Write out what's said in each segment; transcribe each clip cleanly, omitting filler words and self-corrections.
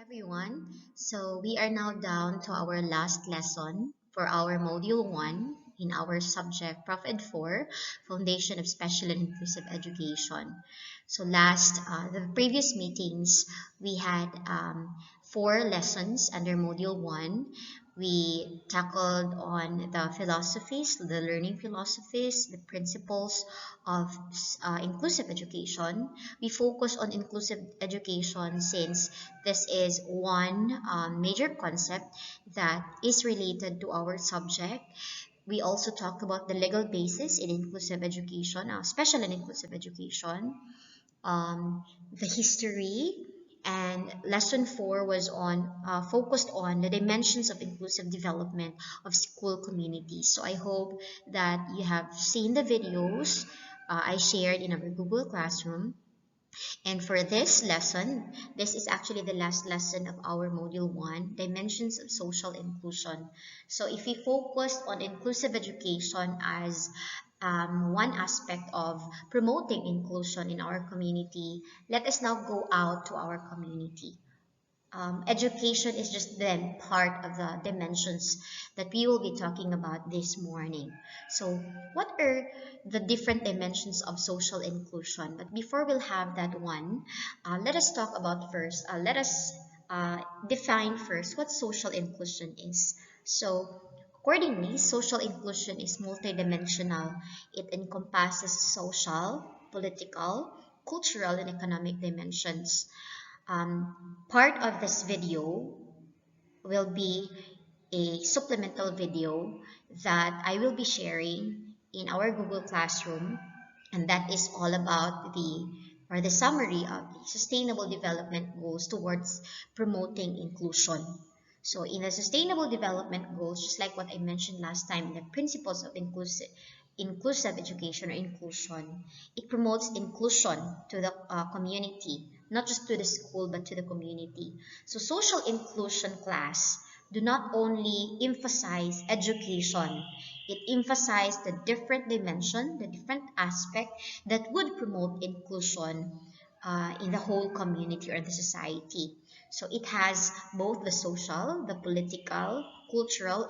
everyone. So we are now down to our last lesson for our module 1 in our subject Profit 4, Foundation of Special and Inclusive Education. So the previous meetings, we had 4 lessons under module 1. We tackled on the philosophies, the learning philosophies, the principles of inclusive education. We focus on inclusive education since this is one major concept that is related to our subject. We also talked about the legal basis in inclusive education, special and inclusive education, the history, and lesson 4 was on focused on the dimensions of inclusive development of school communities. So I hope that you have seen the videos I shared in our Google Classroom. And for this lesson, this is actually the last lesson of our module 1, dimensions of social inclusion. So if we focus on inclusive education as one aspect of promoting inclusion in our community, let us now go out to our community. Education is just then part of the dimensions that we will be talking about this morning. So what are the different dimensions of social inclusion? But before we'll have that one, let us talk about first, let us define first what social inclusion is. So accordingly, social inclusion is multidimensional. It encompasses social, political, cultural, and economic dimensions. Part of this video will be a supplemental video that I will be sharing in our Google Classroom, and that is all about the summary of the Sustainable Development Goals towards promoting inclusion. So in the Sustainable Development Goals, just like what I mentioned last time, the principles of inclusive education or inclusion, it promotes inclusion to the community, not just to the school but to the community. So social inclusion class do not only emphasize education, it emphasizes the different dimension, the different aspect that would promote inclusion in the whole community or the society. So it has both the social, the political, cultural,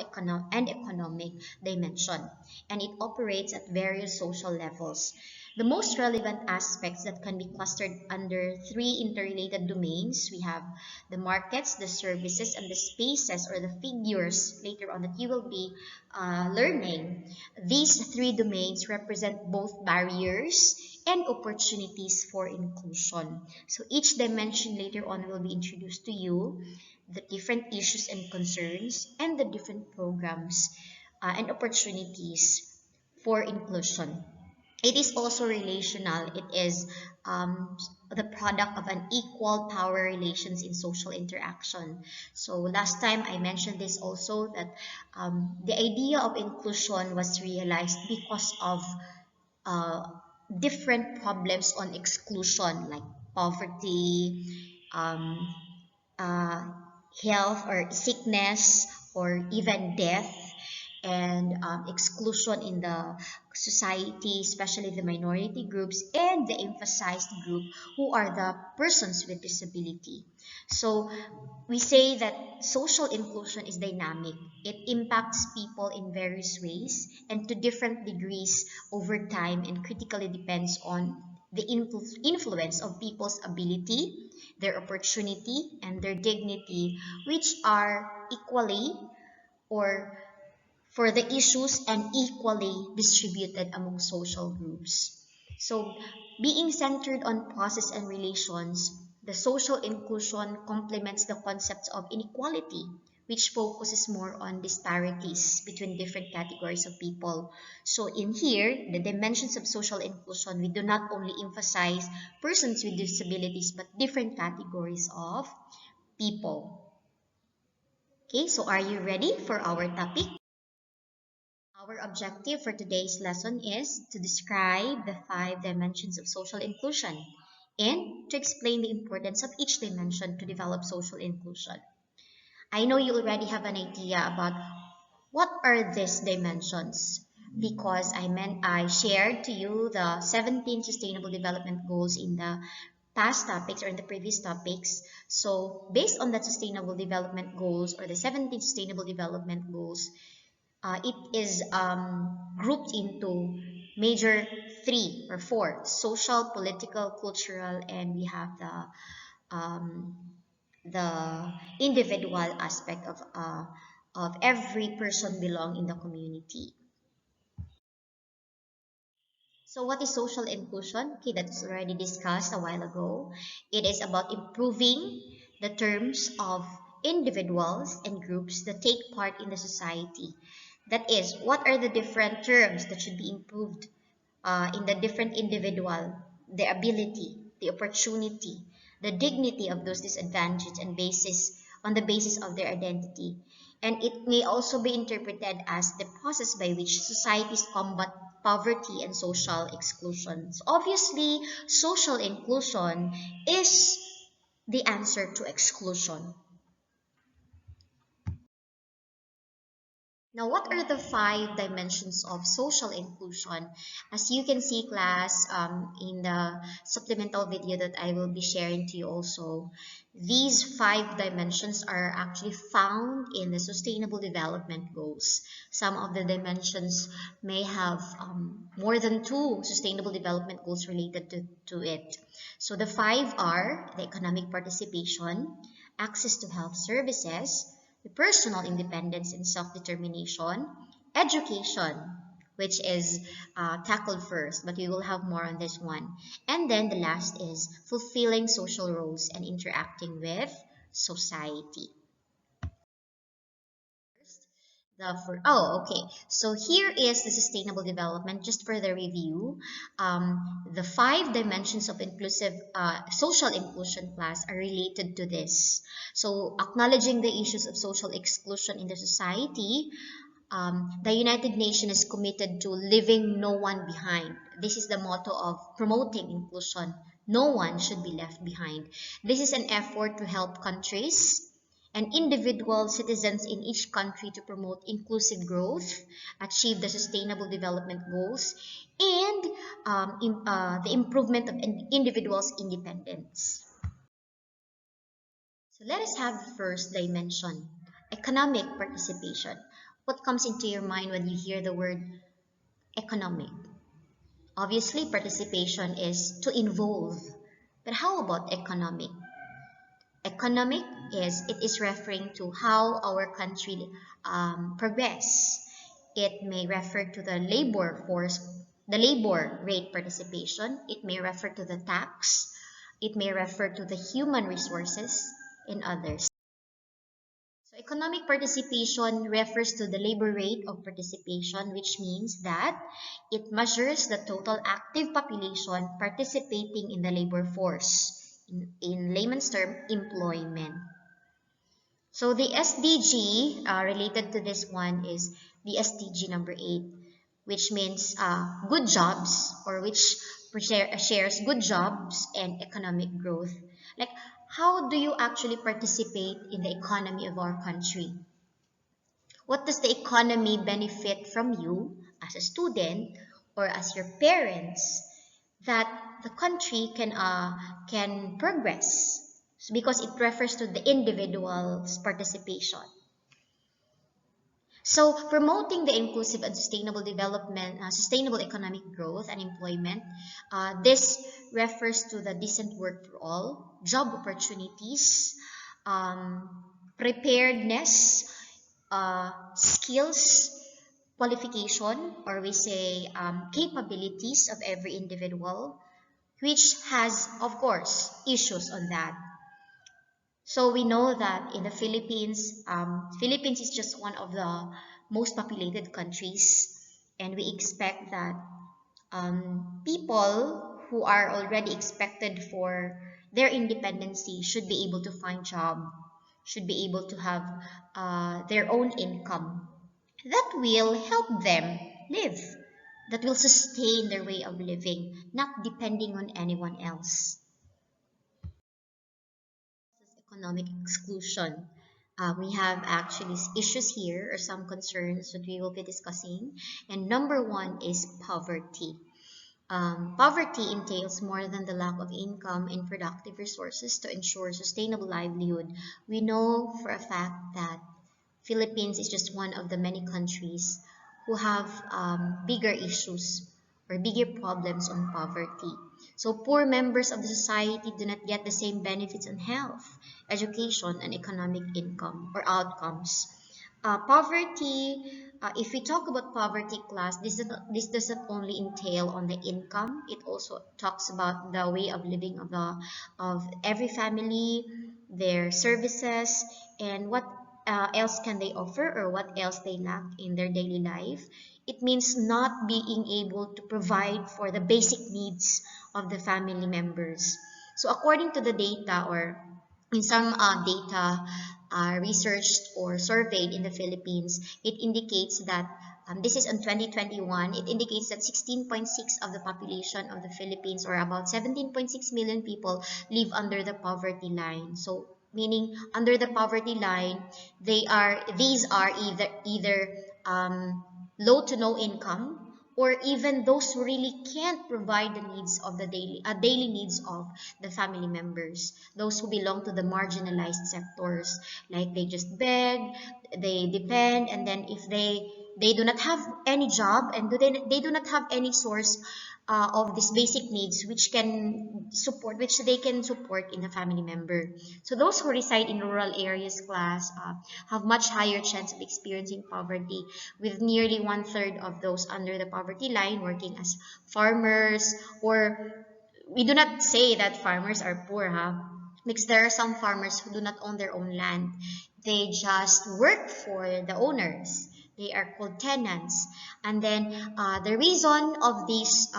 and economic dimension, and it operates at various social levels. The most relevant aspects that can be clustered under 3 interrelated domains, we have the markets, the services, and the spaces or the figures later on that you will be learning. These 3 domains represent both barriers and opportunities for inclusion. So each dimension later on will be introduced to you, the different issues and concerns, and the different programs and opportunities for inclusion. It is also relational. It is the product of an equal power relations in social interaction. So last time I mentioned this also, that the idea of inclusion was realized because of uh, different problems on exclusion like poverty, um, uh, health or sickness, or even death, and exclusion in the society, especially the minority groups and the emphasized group who are the persons with disability. So we say that social inclusion is dynamic. It impacts people in various ways and to different degrees over time, and critically depends on the influence of people's ability, their opportunity, and their dignity, which are equally or for the issues and equally distributed among social groups. So, being centered on process and relations, the social inclusion complements the concepts of inequality, which focuses more on disparities between different categories of people. So, in here, the dimensions of social inclusion, we do not only emphasize persons with disabilities but different categories of people. Okay, so are you ready for our topic? Our objective for today's lesson is to describe the 5 dimensions of social inclusion and to explain the importance of each dimension to develop social inclusion. I know you already have an idea about what are these dimensions because I shared to you the 17 sustainable development goals in the past topics or in the previous topics. So based on the sustainable development goals or the 17 sustainable development goals, it is grouped into major three or four: social, political, cultural, and we have um, the individual aspect of every person belong in the community. So what is social inclusion? Okay, that's already discussed a while ago. It is about improving the terms of individuals and groups that take part in the society. That is, what are the different terms that should be improved in the different individual, the ability, the opportunity, the dignity of those disadvantaged and basis on the basis of their identity. And it may also be interpreted as the process by which societies combat poverty and social exclusion. So obviously, social inclusion is the answer to exclusion. Now, what are the five dimensions of social inclusion? As you can see, class, in the supplemental video that I will be sharing to you also, these five dimensions are actually found in the Sustainable Development Goals. Some of the dimensions may have more than two Sustainable Development Goals related to it. So the five are the economic participation, access to health services, the personal independence and self-determination, education, which is tackled first, but we will have more on this one. And then the last is fulfilling social roles and interacting with society. Okay. So here is the sustainable development. Just for the review, the five dimensions of inclusive social inclusion class are related to this. So acknowledging the issues of social exclusion in the society, the United Nations is committed to leaving no one behind. This is the motto of promoting inclusion. No one should be left behind. This is an effort to help countries and individual citizens in each country to promote inclusive growth, achieve the sustainable development goals, and the improvement of individuals' independence. So let us have the first dimension, economic participation. What comes into your mind when you hear the word economic? Obviously, participation is to involve. But how about economic? Economic is referring to how our country progress. It may refer to the labor force, the labor rate participation. It may refer to the tax. It may refer to the human resources and others. So economic participation refers to the labor rate of participation, which means that it measures the total active population participating in the labor force. In layman's term, employment. So the SDG related to this one is the SDG number 8, which means good jobs, or which shares good jobs and economic growth. Like, how do you actually participate in the economy of our country? What does the economy benefit from you as a student or as your parents that the country can progress? Because it refers to the individual's participation. So promoting the inclusive and sustainable development, sustainable economic growth and employment, this refers to the decent work for all, job opportunities, preparedness, skills, qualification, or we say capabilities of every individual, which has, of course, issues on that. So we know that in the Philippines, Philippines is just one of the most populated countries, and we expect that people who are already expected for their independency should be able to find job, should be able to have their own income that will help them live, that will sustain their way of living, not depending on anyone else. Economic exclusion. We have actually issues here or some concerns that we will be discussing. And number one is poverty. Poverty entails more than the lack of income and productive resources to ensure sustainable livelihood. We know for a fact that Philippines is just one of the many countries who have bigger issues or bigger problems on poverty. So poor members of the society do not get the same benefits on health, education, and economic income or outcomes. Poverty, if we talk about poverty class, this doesn't only entail on the income. It also talks about the way of living of every family, their services, and what else can they offer or what else they lack in their daily life. It means not being able to provide for the basic needs of the family members. So according to the data or in some data researched or surveyed in the Philippines, it indicates that this is in 2021. It indicates that 16.6 of the population of the Philippines, or about 17.6 million people, live under the poverty line. So, meaning under the poverty line, these are either low to no income, or even those who really can't provide the needs of the daily needs of the family members, those who belong to the marginalized sectors, like they just beg, they depend, and then if they do not have any job and they do not have any source of these basic needs which they can support in the family member. So those who reside in rural areas class have much higher chance of experiencing poverty, with nearly one-third of those under the poverty line working as farmers. Or we do not say that farmers are poor, huh? Because there are some farmers who do not own their own land. They just work for the owners. They are called tenants. And then the reason of this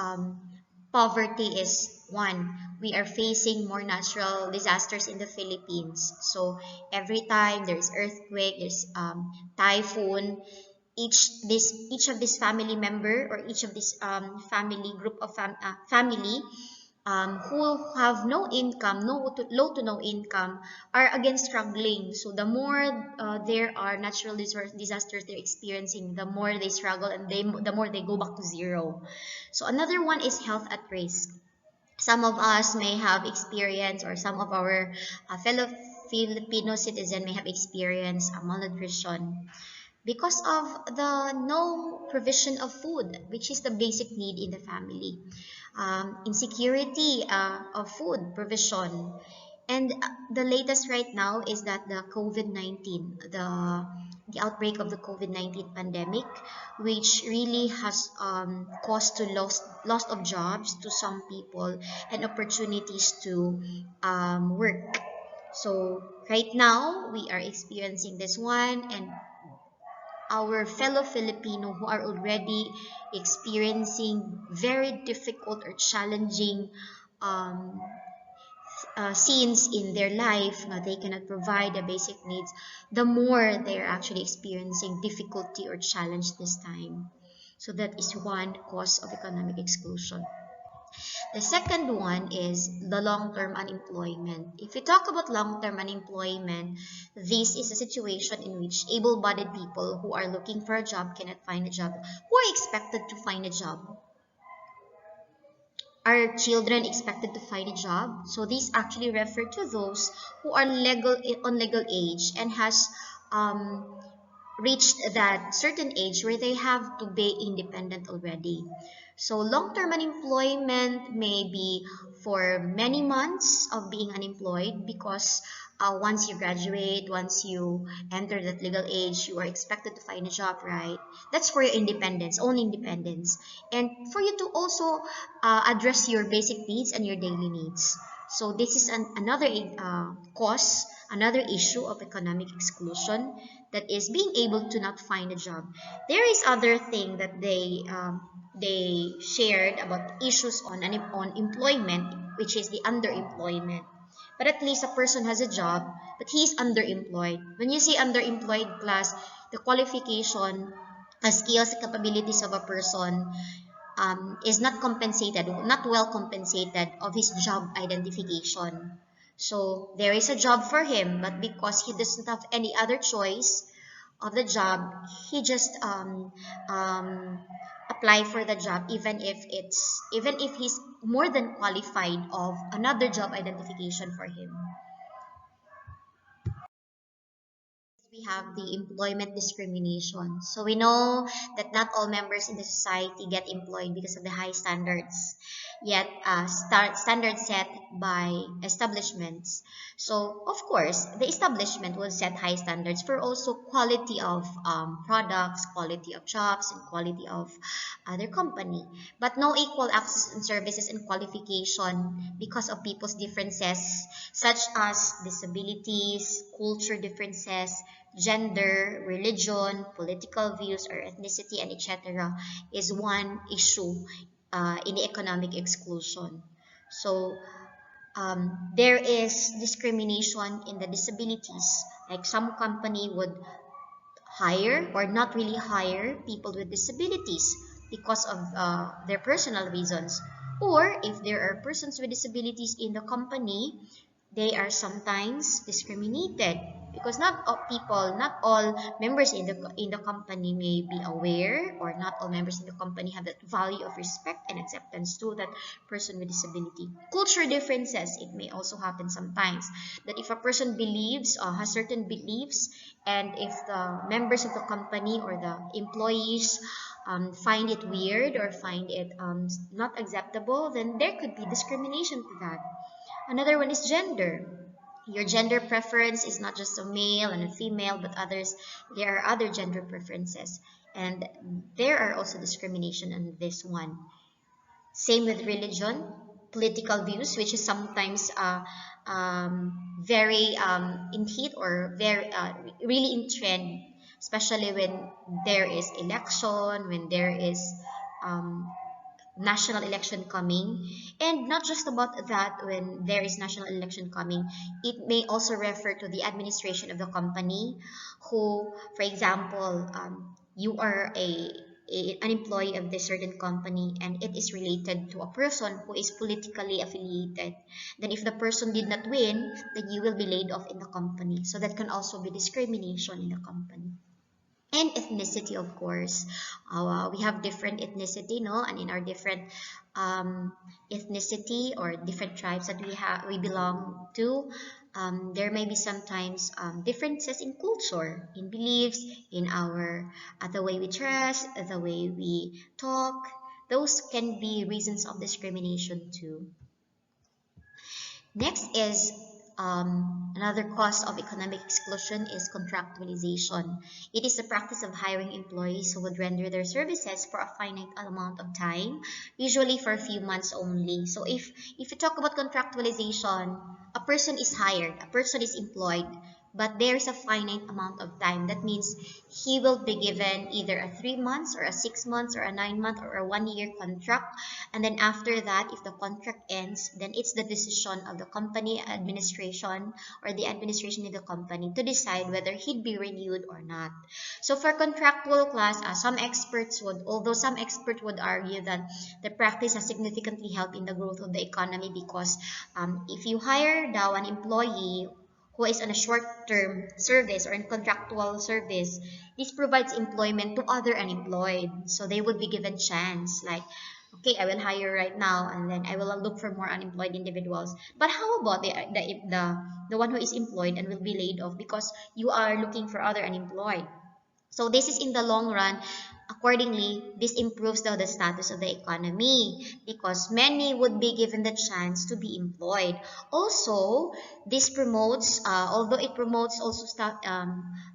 poverty is, one, we are facing more natural disasters in the Philippines. So every time there's earthquake, there's typhoon, each of this family member, or each of this family group of family who have no income, low to no income, are again struggling. So the more there are natural disasters they're experiencing, the more they struggle, and the more they go back to zero. So another one is health at risk. Some of us may have experienced, or some of our fellow Filipino citizens may have experienced malnutrition because of the no provision of food, which is the basic need in the family. Insecurity of food provision. And the latest right now is that the COVID-19, the outbreak of the COVID-19 pandemic, which really has caused to loss of jobs to some people and opportunities to work. So right now we are experiencing this one, and our fellow Filipino who are already experiencing very difficult or challenging um, scenes in their life, they cannot provide the basic needs, the more they're actually experiencing difficulty or challenge this time. So that is one cause of economic exclusion. The second one is the long-term unemployment. If we talk about long-term unemployment, this is a situation in which able-bodied people who are looking for a job cannot find a job, who are expected to find a job. Are children expected to find a job? So these actually refer to those who are on legal age and has reached that certain age where they have to be independent already. So long-term unemployment may be for many months of being unemployed, because once you graduate, once you enter that legal age, you are expected to find a job, right? That's for your independence, own independence, and for you to also address your basic needs and your daily needs. So this is another cause, another issue of economic exclusion, that is being able to not find a job. There is other thing that they shared about issues on employment, which is the underemployment. But at least a person has a job, but he's underemployed. When you say underemployed class, the qualification, skills, capabilities of a person is not compensated, not well compensated of his job identification. So there is a job for him, but because he doesn't have any other choice of the job, he just um, apply for the job even if he's more than qualified of another job identification for him. We have the employment discrimination. So we know that not all members in the society get employed because of the high standards, yet standards set by establishments. So of course, the establishment will set high standards for also quality of products, quality of jobs, and quality of their company. But no equal access and services and qualification because of people's differences, such as disabilities, culture differences, gender, religion, political views or ethnicity, and etc. is one issue in the economic exclusion. So there is discrimination in the disabilities. Like some company would hire or not really hire people with disabilities because of their personal reasons. Or if there are persons with disabilities in the company, they are sometimes discriminated because not all people, not all members in the company may be aware, or not all members in the company have that value of respect and acceptance to that person with disability. Culture differences, it may also happen sometimes that if a person believes has certain beliefs, and if the members of the company or the employees find it weird or find it not acceptable, then there could be discrimination to that. Another one is gender. Your gender preference is not just a male and a female, but there are other gender preferences. And there are also discrimination in this one. Same with religion, political views, which is sometimes very in heat or very really in trend, especially when there is election, when there is um, national election coming. And not just about that, when there is national election coming, it may also refer to the administration of the company, who, for example, you are an employee of this certain company and it is related to a person who is politically affiliated. Then if the person did not win, then you will be laid off in the company. So that can also be discrimination in the company. And ethnicity, of course, we have different ethnicity, no, and in our different ethnicity or different tribes that we belong to, there may be sometimes differences in culture, in beliefs, in our the way we dress, the way we talk. Those can be reasons of discrimination too. Next is another cause of economic exclusion is contractualization. It is the practice of hiring employees who would render their services for a finite amount of time, usually for a few months only. So if you talk about contractualization, a person is hired, a person is employed, but there's a finite amount of time. That means he will be given either a 3 months or a 6 months or a 9 month or a 1 year contract. And then after that, if the contract ends, then it's the decision of the company administration or the administration in the company to decide whether he'd be renewed or not. So for contractual class, although some experts would argue that the practice has significantly helped in the growth of the economy because if you hire now an employee who is on a short-term service or in contractual service, this provides employment to other unemployed. So they would be given chance, like, okay, I will hire right now, and then I will look for more unemployed individuals. But how about the one who is employed and will be laid off because you are looking for other unemployed? So this is in the long run. Accordingly, this improves the status of the economy because many would be given the chance to be employed. Also, this promotes, although it promotes also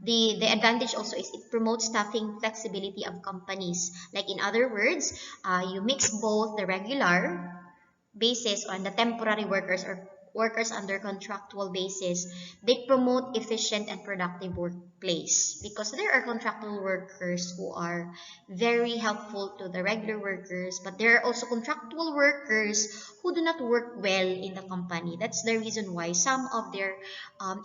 the advantage also is it promotes staffing flexibility of companies. Like in other words, you mix both the regular basis on the temporary workers or workers under contractual basis. They promote efficient and productive workplace because there are contractual workers who are very helpful to the regular workers, but there are also contractual workers who do not work well in the company. That's the reason why some of their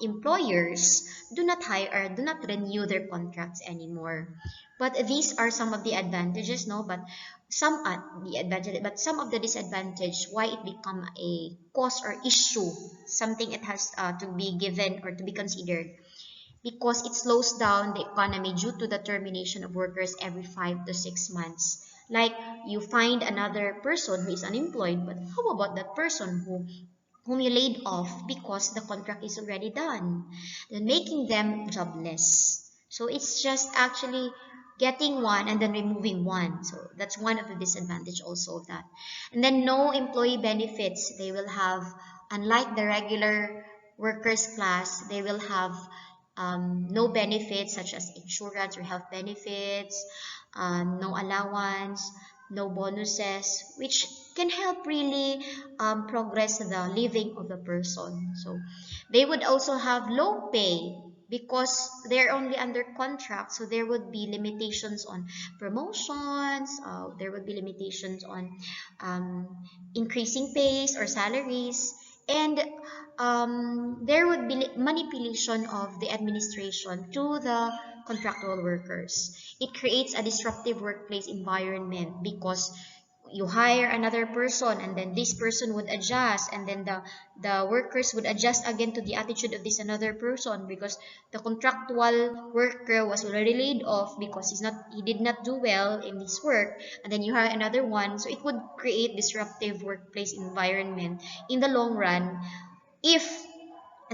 employers do not hire or do not renew their contracts anymore. But these are some of the advantages, no? But some of the disadvantage why it become a cause or issue, something it has to be given or to be considered, because it slows down the economy due to the termination of workers every 5 to 6 months. Like you find another person who is unemployed, but how about that person whom you laid off because the contract is already done? Then making them jobless. So it's just actually getting one and then removing one. So that's one of the disadvantage also of that. And then no employee benefits. They will have, unlike the regular workers class, they will have no benefits such as insurance or health benefits, no allowance, no bonuses, which can help really progress the living of the person. So they would also have low pay because they're only under contract. So there would be limitations on promotions. There would be limitations on um, increasing pays or salaries. And there would be manipulation of the administration to the contractual workers. It creates a disruptive workplace environment because you hire another person and then this person would adjust, and then the workers would adjust again to the attitude of this another person because the contractual worker was already laid off because he did not do well in his work, and then you hire another one. So it would create disruptive workplace environment in the long run if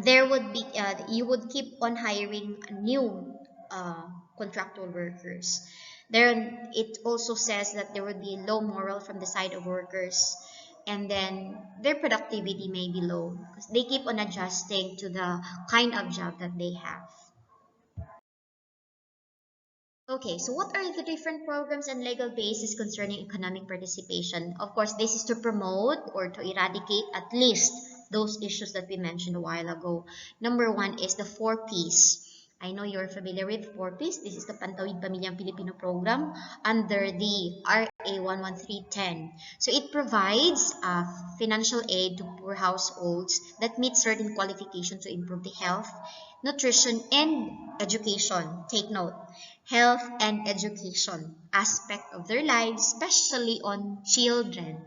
there would be you would keep on hiring new uh, contractual workers. Then it also says that there would be low moral from the side of workers, and then their productivity may be low because they keep on adjusting to the kind of job that they have. Okay, so what are the different programs and legal bases concerning economic participation? Of course, this is to promote or to eradicate at least those issues that we mentioned a while ago. Number one is the 4Ps. I know you're familiar with 4Ps. This is the Pantawid Pamilyang Pilipino program under the RA 11310. So it provides financial aid to poor households that meet certain qualifications to improve the health, nutrition, and education. Take note, health and education aspect of their lives, especially on children,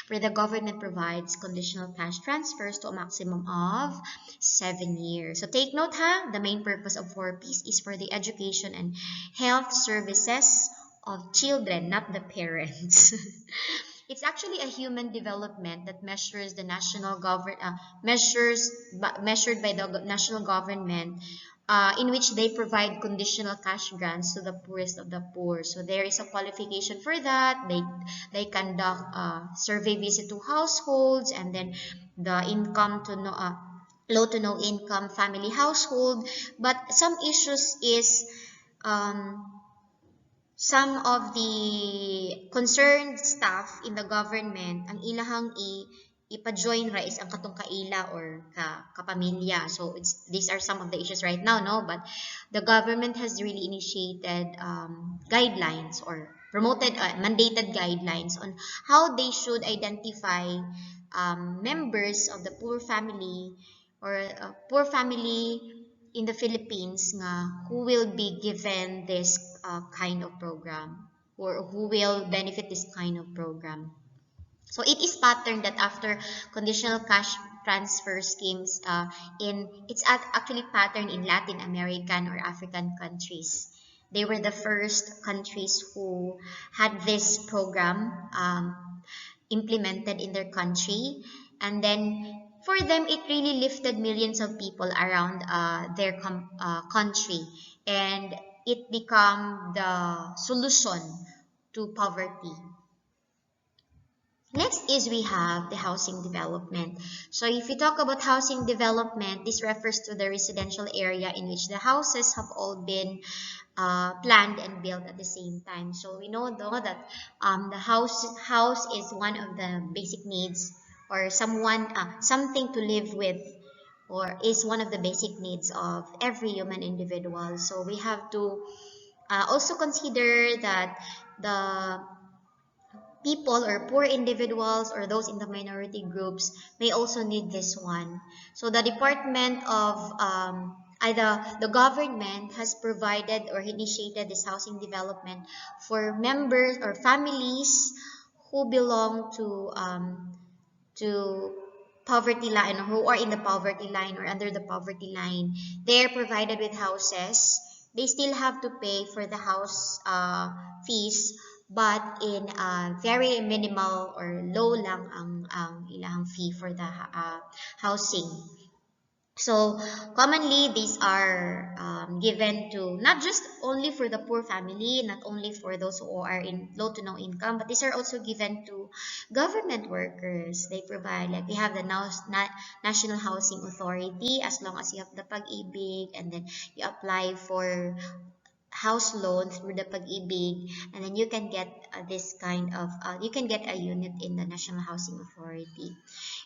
where the government provides conditional cash transfers to a maximum of 7 years. So take note ha, the main purpose of 4Ps is for the education and health services of children, not the parents. It's actually a human development that measures the national measured by the national government, in which they provide conditional cash grants to the poorest of the poor. So there is a qualification for that. They conduct a survey visit to households, and then the income to no low to no income family household. But some issues is um, some of the concerned staff in the government, ang ilahang ipa-join ra is ang katong kaila or kapamilya. So these are some of the issues right now, no? But the government has really initiated guidelines or promoted mandated guidelines on how they should identify members of the poor family or poor family in the Philippines nga who will be given this kind of program or who will benefit this kind of program. So it is patterned that after conditional cash transfer schemes it's actually patterned in Latin American or African countries. They were the first countries who had this program implemented in their country, and then for them it really lifted millions of people around their country, and it became the solution to poverty. Next is we have the housing development. So if we talk about housing development, this refers to the residential area in which the houses have all been planned and built at the same time. So we know though that the house is one of the basic needs, or something to live with, or is one of the basic needs of every human individual. So we have to also consider that the people or poor individuals or those in the minority groups may also need this one. So the department of the government has provided or initiated this housing development for members or families who belong to poverty line, or who are in the poverty line or under the poverty line. They're provided with houses. They still have to pay for the house fees but in very minimal or low lang ang ilang fee for the housing. So commonly these are given to not just only for the poor family, not only for those who are in low to no income, but these are also given to government workers. They provide, like we have the National Housing Authority, as long as you have the Pag-ibig and then you apply for house loan through the Pag-ibig, and then you can get this kind of you can get a unit in the National Housing Authority.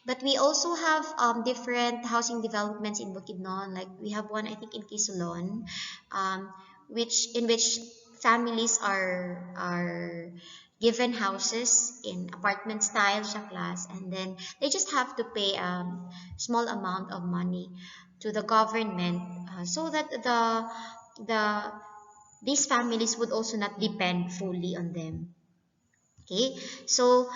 But we also have different housing developments in Bukidnon. Like we have one, I think, in Quezon, um, which families are given houses in apartment style siya class, and then they just have to pay a small amount of money to the government, so that the these families would also not depend fully on them. Okay, so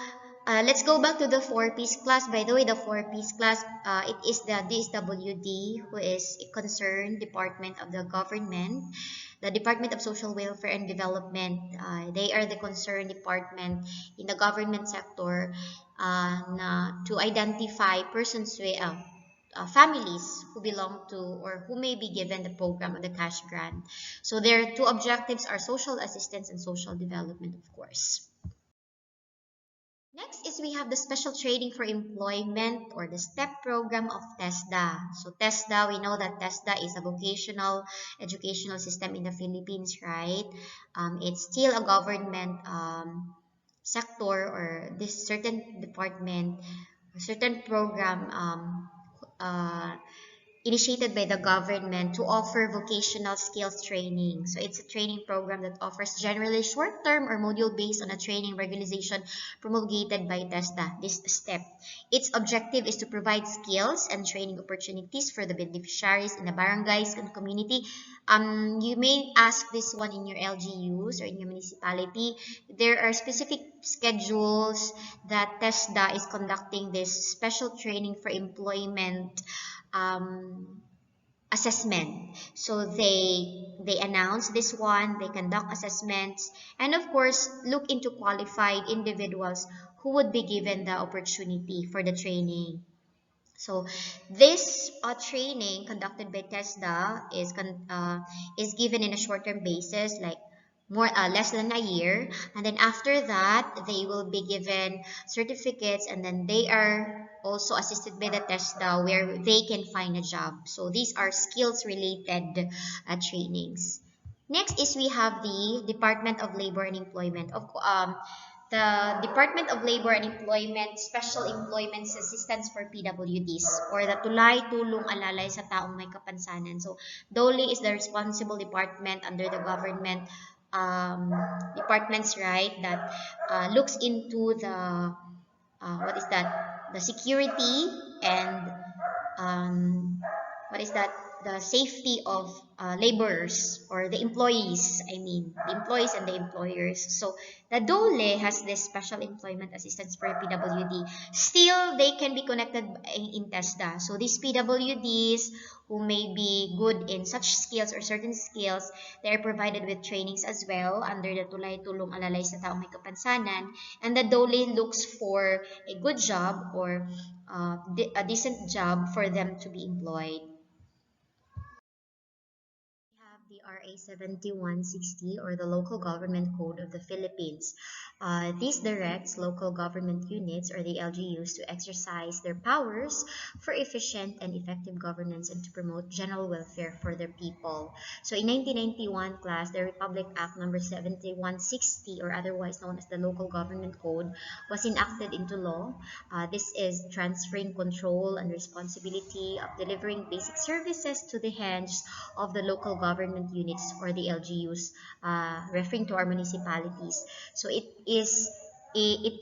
let's go back to the four-piece class. By the way, the four-piece class, it is the DSWD, who is a concerned department of the government, the Department of Social Welfare and Development. They are the concerned department in the government sector, to identify persons with families who belong to or who may be given the program or the cash grant. So their two objectives are social assistance and social development, of course. Next is we have the special training for employment, or the STEP program of TESDA. So TESDA, we know that TESDA is a vocational educational system in the Philippines, right? It's still a government sector, or this certain department, a certain program uh, initiated by the government to offer vocational skills training. So it's a training program that offers generally short-term or module based on a training regularization promulgated by TESDA, this step. Its objective is to provide skills and training opportunities for the beneficiaries in the barangays and community. You may ask this one in your LGUs or in your municipality. There are specific schedules that TESDA is conducting this special training for employment um, assessment. So they announce this one, they conduct assessments, and of course look into qualified individuals who would be given the opportunity for the training. So this training conducted by TESDA is given in a short-term basis, like less than a year, and then after that they will be given certificates, and then they are also assisted by the TESDA where they can find a job. So these are skills-related trainings. Next is we have the Department of Labor and Employment. The Department of Labor and Employment Special Employment Assistance for PWDs, or the Tulay Tulong Alalay sa Taong May Kapansanan. So DOLE is the responsible department under the government departments, right, that looks into the what is that, the security and um, what is that, the safety of laborers, or the employees, I mean the employees and the employers. So the DOLE has this special employment assistance for PWD. Still they can be connected in TESDA. So these PWDs who may be good in such skills or certain skills, they are provided with trainings as well under the Tulay Tulong Alalay sa Taong May Kapansanan, and the DOLE looks for a good job, or a decent job for them to be employed. We have the RA 7160, or the Local Government Code of the Philippines. This directs local government units, or the LGUs, to exercise their powers for efficient and effective governance and to promote general welfare for their people. So in 1991 class, the Republic Act number 7160, or otherwise known as the Local Government Code, was enacted into law. This is transferring control and responsibility of delivering basic services to the hands of the local government units, or the LGUs, referring to our municipalities. So it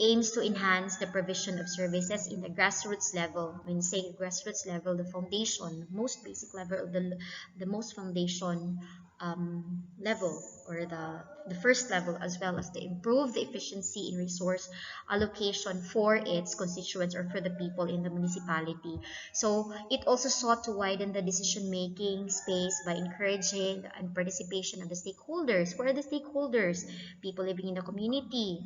aims to enhance the provision of services in the grassroots level. When you say grassroots level, the foundation, most basic level of the most foundation level, or the first level, as well as to improve the efficiency in resource allocation for its constituents or for the people in the municipality. So it also sought to widen the decision making space by encouraging and participation of the stakeholders. Who are the stakeholders? People living in the community,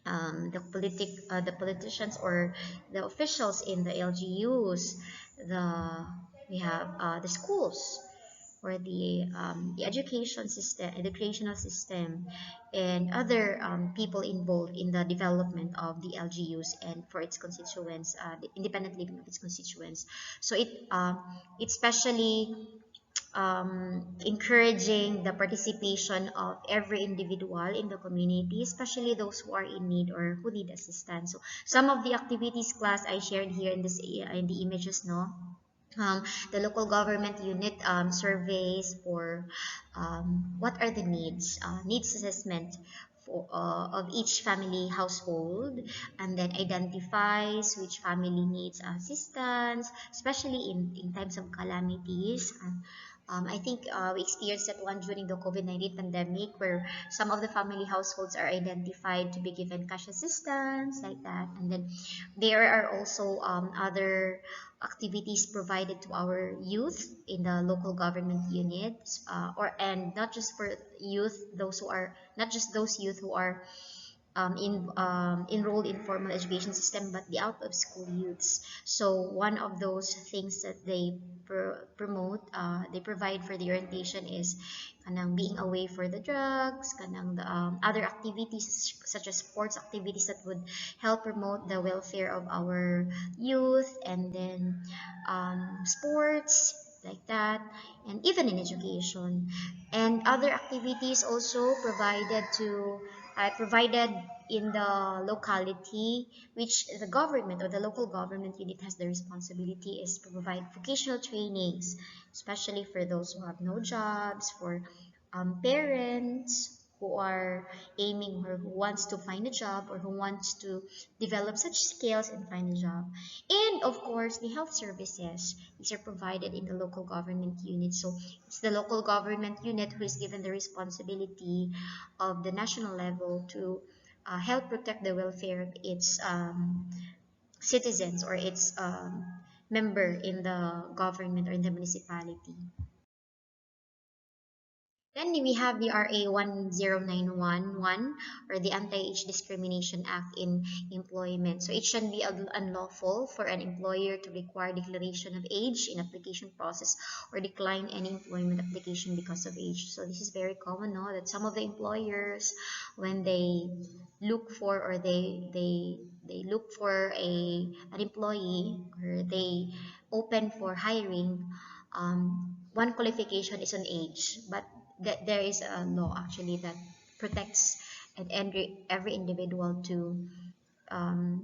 the politicians or the officials in the LGUs, the we have the schools, or the education system, educational system, and other people involved in the development of the LGUs and for its constituents, the independent living of its constituents. So it especially encouraging the participation of every individual in the community, especially those who are in need or who need assistance. So some of the activities class I shared here in this in the images, no, um, the local government unit surveys for what are the needs assessment of each family household, and then identifies which family needs assistance, especially in times of calamities. I think we experienced that one during the COVID-19 pandemic, where some of the family households are identified to be given cash assistance, like that. And then there are also other activities provided to our youth in the local government units, and not just for youth, those who are not just those youth who are enrolled in formal education system, but the out of school youths. So one of those things that they promote, they provide for the orientation is kanang being away for the drugs, kanang the other activities such as sports activities that would help promote the welfare of our youth, and then sports, like that, and even in education, and other activities also provided in the locality, which the government or the local government unit has the responsibility, is to provide vocational trainings, especially for those who have no jobs, for parents who are aiming or who wants to find a job or who wants to develop such skills and find a job. And of course, the health services, these are provided in the local government unit. So it's the local government unit who is given the responsibility of the national level to help protect the welfare of its citizens or its member in the government or in the municipality. Then we have the RA 10911, or the Anti-Age Discrimination Act in Employment. So it should be unlawful for an employer to require declaration of age in application process or decline any employment application because of age. So this is very common, no? That some of the employers, when they look for, or they look for an employee, or they open for hiring, one qualification is on age, but that there is a law actually that protects every individual to um,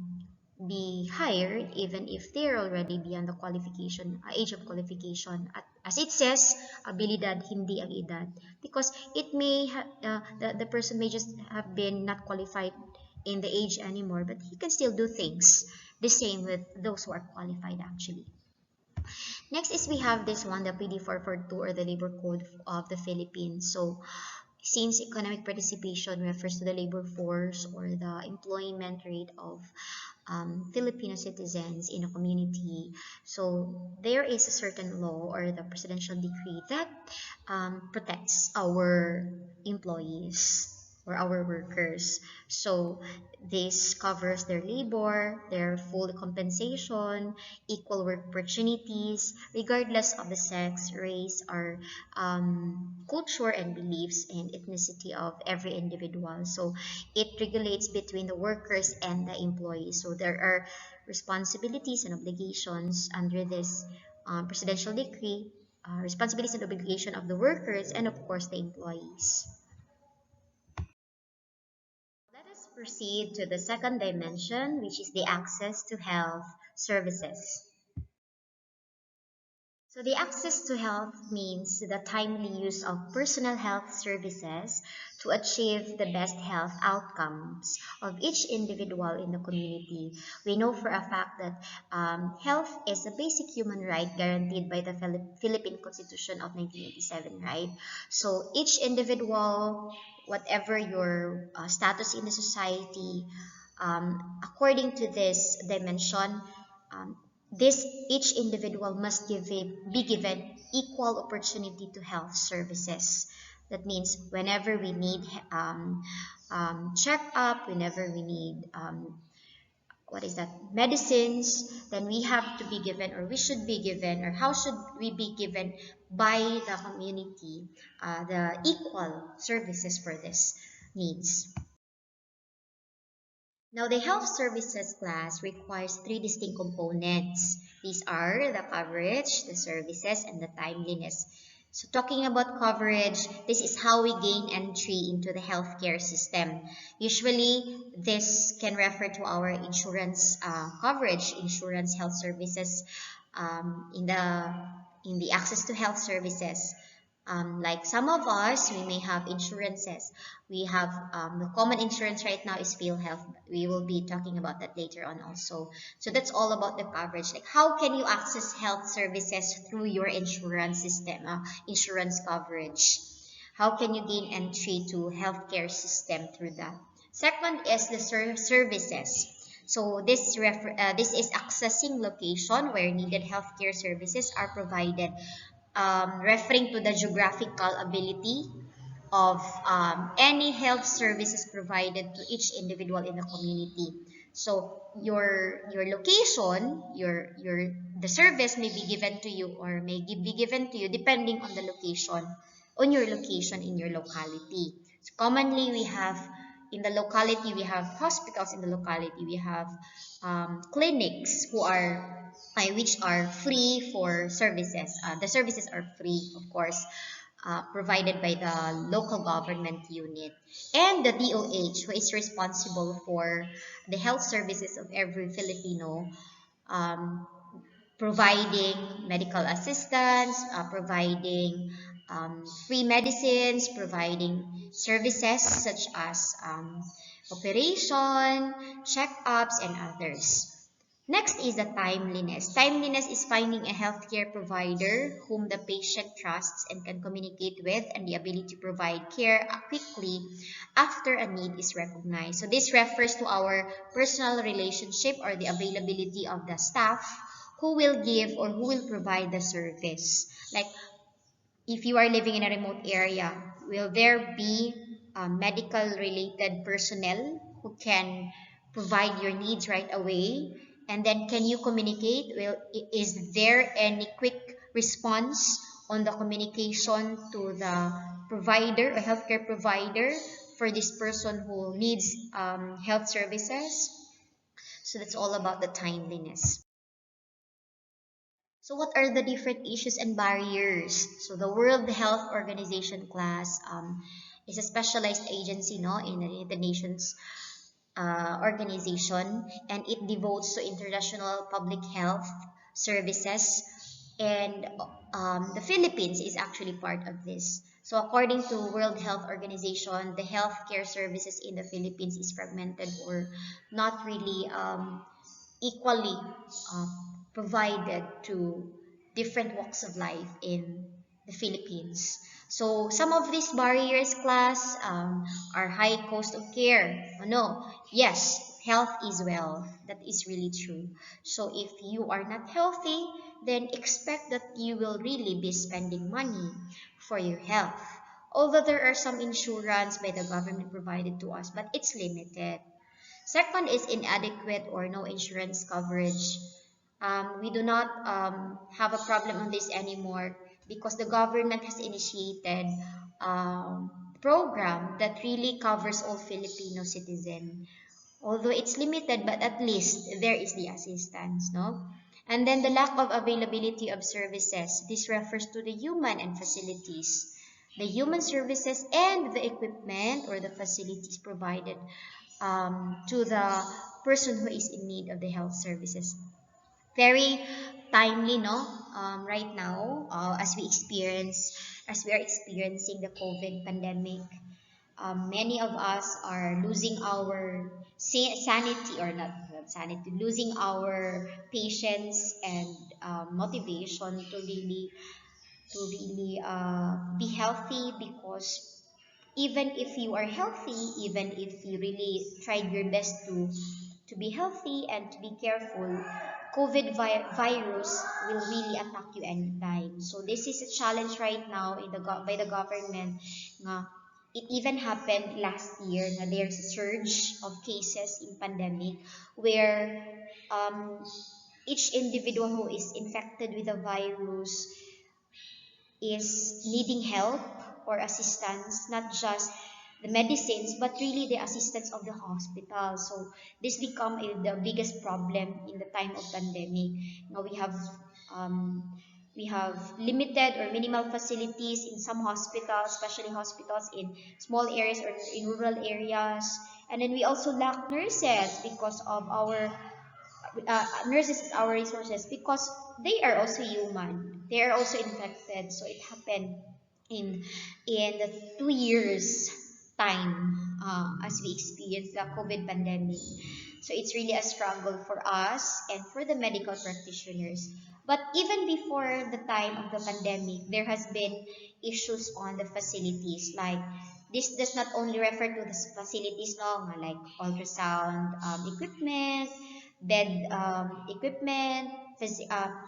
be hired even if they're already beyond the qualification, age of qualification. As it says, abilidad hindi ang edad, because it may the person may just have been not qualified in the age anymore, but he can still do things the same with those who are qualified actually. Next is we have this one, the PD 442, or the Labor Code of the Philippines. So since economic participation refers to the labor force or the employment rate of Filipino citizens in a community, so there is a certain law or the presidential decree that protects our employees or our workers. So this covers their labor, their full compensation, equal work opportunities, regardless of the sex, race, or culture and beliefs and ethnicity of every individual. So it regulates between the workers and the employees. So there are responsibilities and obligations under this presidential decree, responsibilities and obligation of the workers and of course the employees. Let us proceed to the second dimension, which is the access to health services. So the access to health means the timely use of personal health services to achieve the best health outcomes of each individual in the community. We know for a fact that health is a basic human right guaranteed by the Philippine Constitution of 1987, right? So each individual, whatever your status in the society, according to this dimension, um, this each individual must be given equal opportunity to health services. That means whenever we need check up, whenever we need what is that medicines, then we have to be given, or we should be given, or how should we be given by the community the equal services for this needs. Now, the health services class requires three distinct components. These are the coverage, the services, and the timeliness. So talking about coverage, this is how we gain entry into the healthcare system. Usually, this can refer to our insurance coverage, insurance health services in the access to health services. Like some of us, we may have insurances. We have the common insurance right now is PhilHealth. We will be talking about that later on also. So that's all about the coverage. Like how can you access health services through your insurance system, insurance coverage? How can you gain entry to healthcare system through that? Second is the services. So this is accessing location where needed healthcare services are provided, referring to the geographical ability of any health services provided to each individual in the community. So your location, your the service may be given to you or be given to you depending on your location in your locality. So commonly we have in the locality we have hospitals in the locality we have clinics which are free for services. The services are free, of course, provided by the local government unit, and the DOH, who is responsible for the health services of every Filipino, um, providing medical assistance, providing free medicines, providing services such as operation, checkups, and others. Next is the timeliness. Timeliness is finding a healthcare provider whom the patient trusts and can communicate with, and the ability to provide care quickly after a need is recognized. So this refers to our personal relationship or the availability of the staff who will give or who will provide the service. Like if you are living in a remote area, will there be medical related personnel who can provide your needs right away? And then can you communicate? Is there any quick response on the communication to the provider, a healthcare provider for this person who needs health services? So that's all about the timeliness. So what are the different issues and barriers? So the World Health Organization class is a specialized agency no, in the United Nations organization, and it devotes to international public health services, and the Philippines is actually part of this. So according to World Health Organization, the healthcare services in the Philippines is fragmented or not really equally uh, provided to different walks of life in the Philippines. So some of these barriers, class, are high cost of care. Oh, no, yes, health is wealth. That is really true. So if you are not healthy, then expect that you will really be spending money for your health. Although there are some insurance by the government provided to us, but it's limited. Second is inadequate or no insurance coverage. We do not have a problem on this anymore because the government has initiated program that really covers all Filipino citizens. Although it's limited, but at least there is the assistance, no? And then the lack of availability of services. This refers to the human and facilities. The human services and the equipment or the facilities provided to the person who is in need of the health services. Very timely, no? right now, as we are experiencing the COVID pandemic, many of us are losing our sanity, or not sanity, losing our patience and motivation to really be healthy, because even if you are healthy, even if you really tried your best to be healthy and to be careful, virus will really attack you anytime. So this is a challenge right now by the government. Nga, it even happened last year na there's a surge of cases in pandemic where um, each individual who is infected with the virus is needing help or assistance, not just the medicines, but really the assistance of the hospital. So this become the biggest problem in the time of pandemic. Now um, we have limited or minimal facilities in some hospitals, especially hospitals in small areas or in rural areas. And then we also lack nurses because of our nurses is our resources, because they are also human. They are also infected. So it happened in the 2 years time as we experience the COVID pandemic. So it's really a struggle for us and for the medical practitioners. But even before the time of the pandemic, there has been issues on the facilities. Like, this does not only refer to the facilities, no, like ultrasound equipment, bed equipment,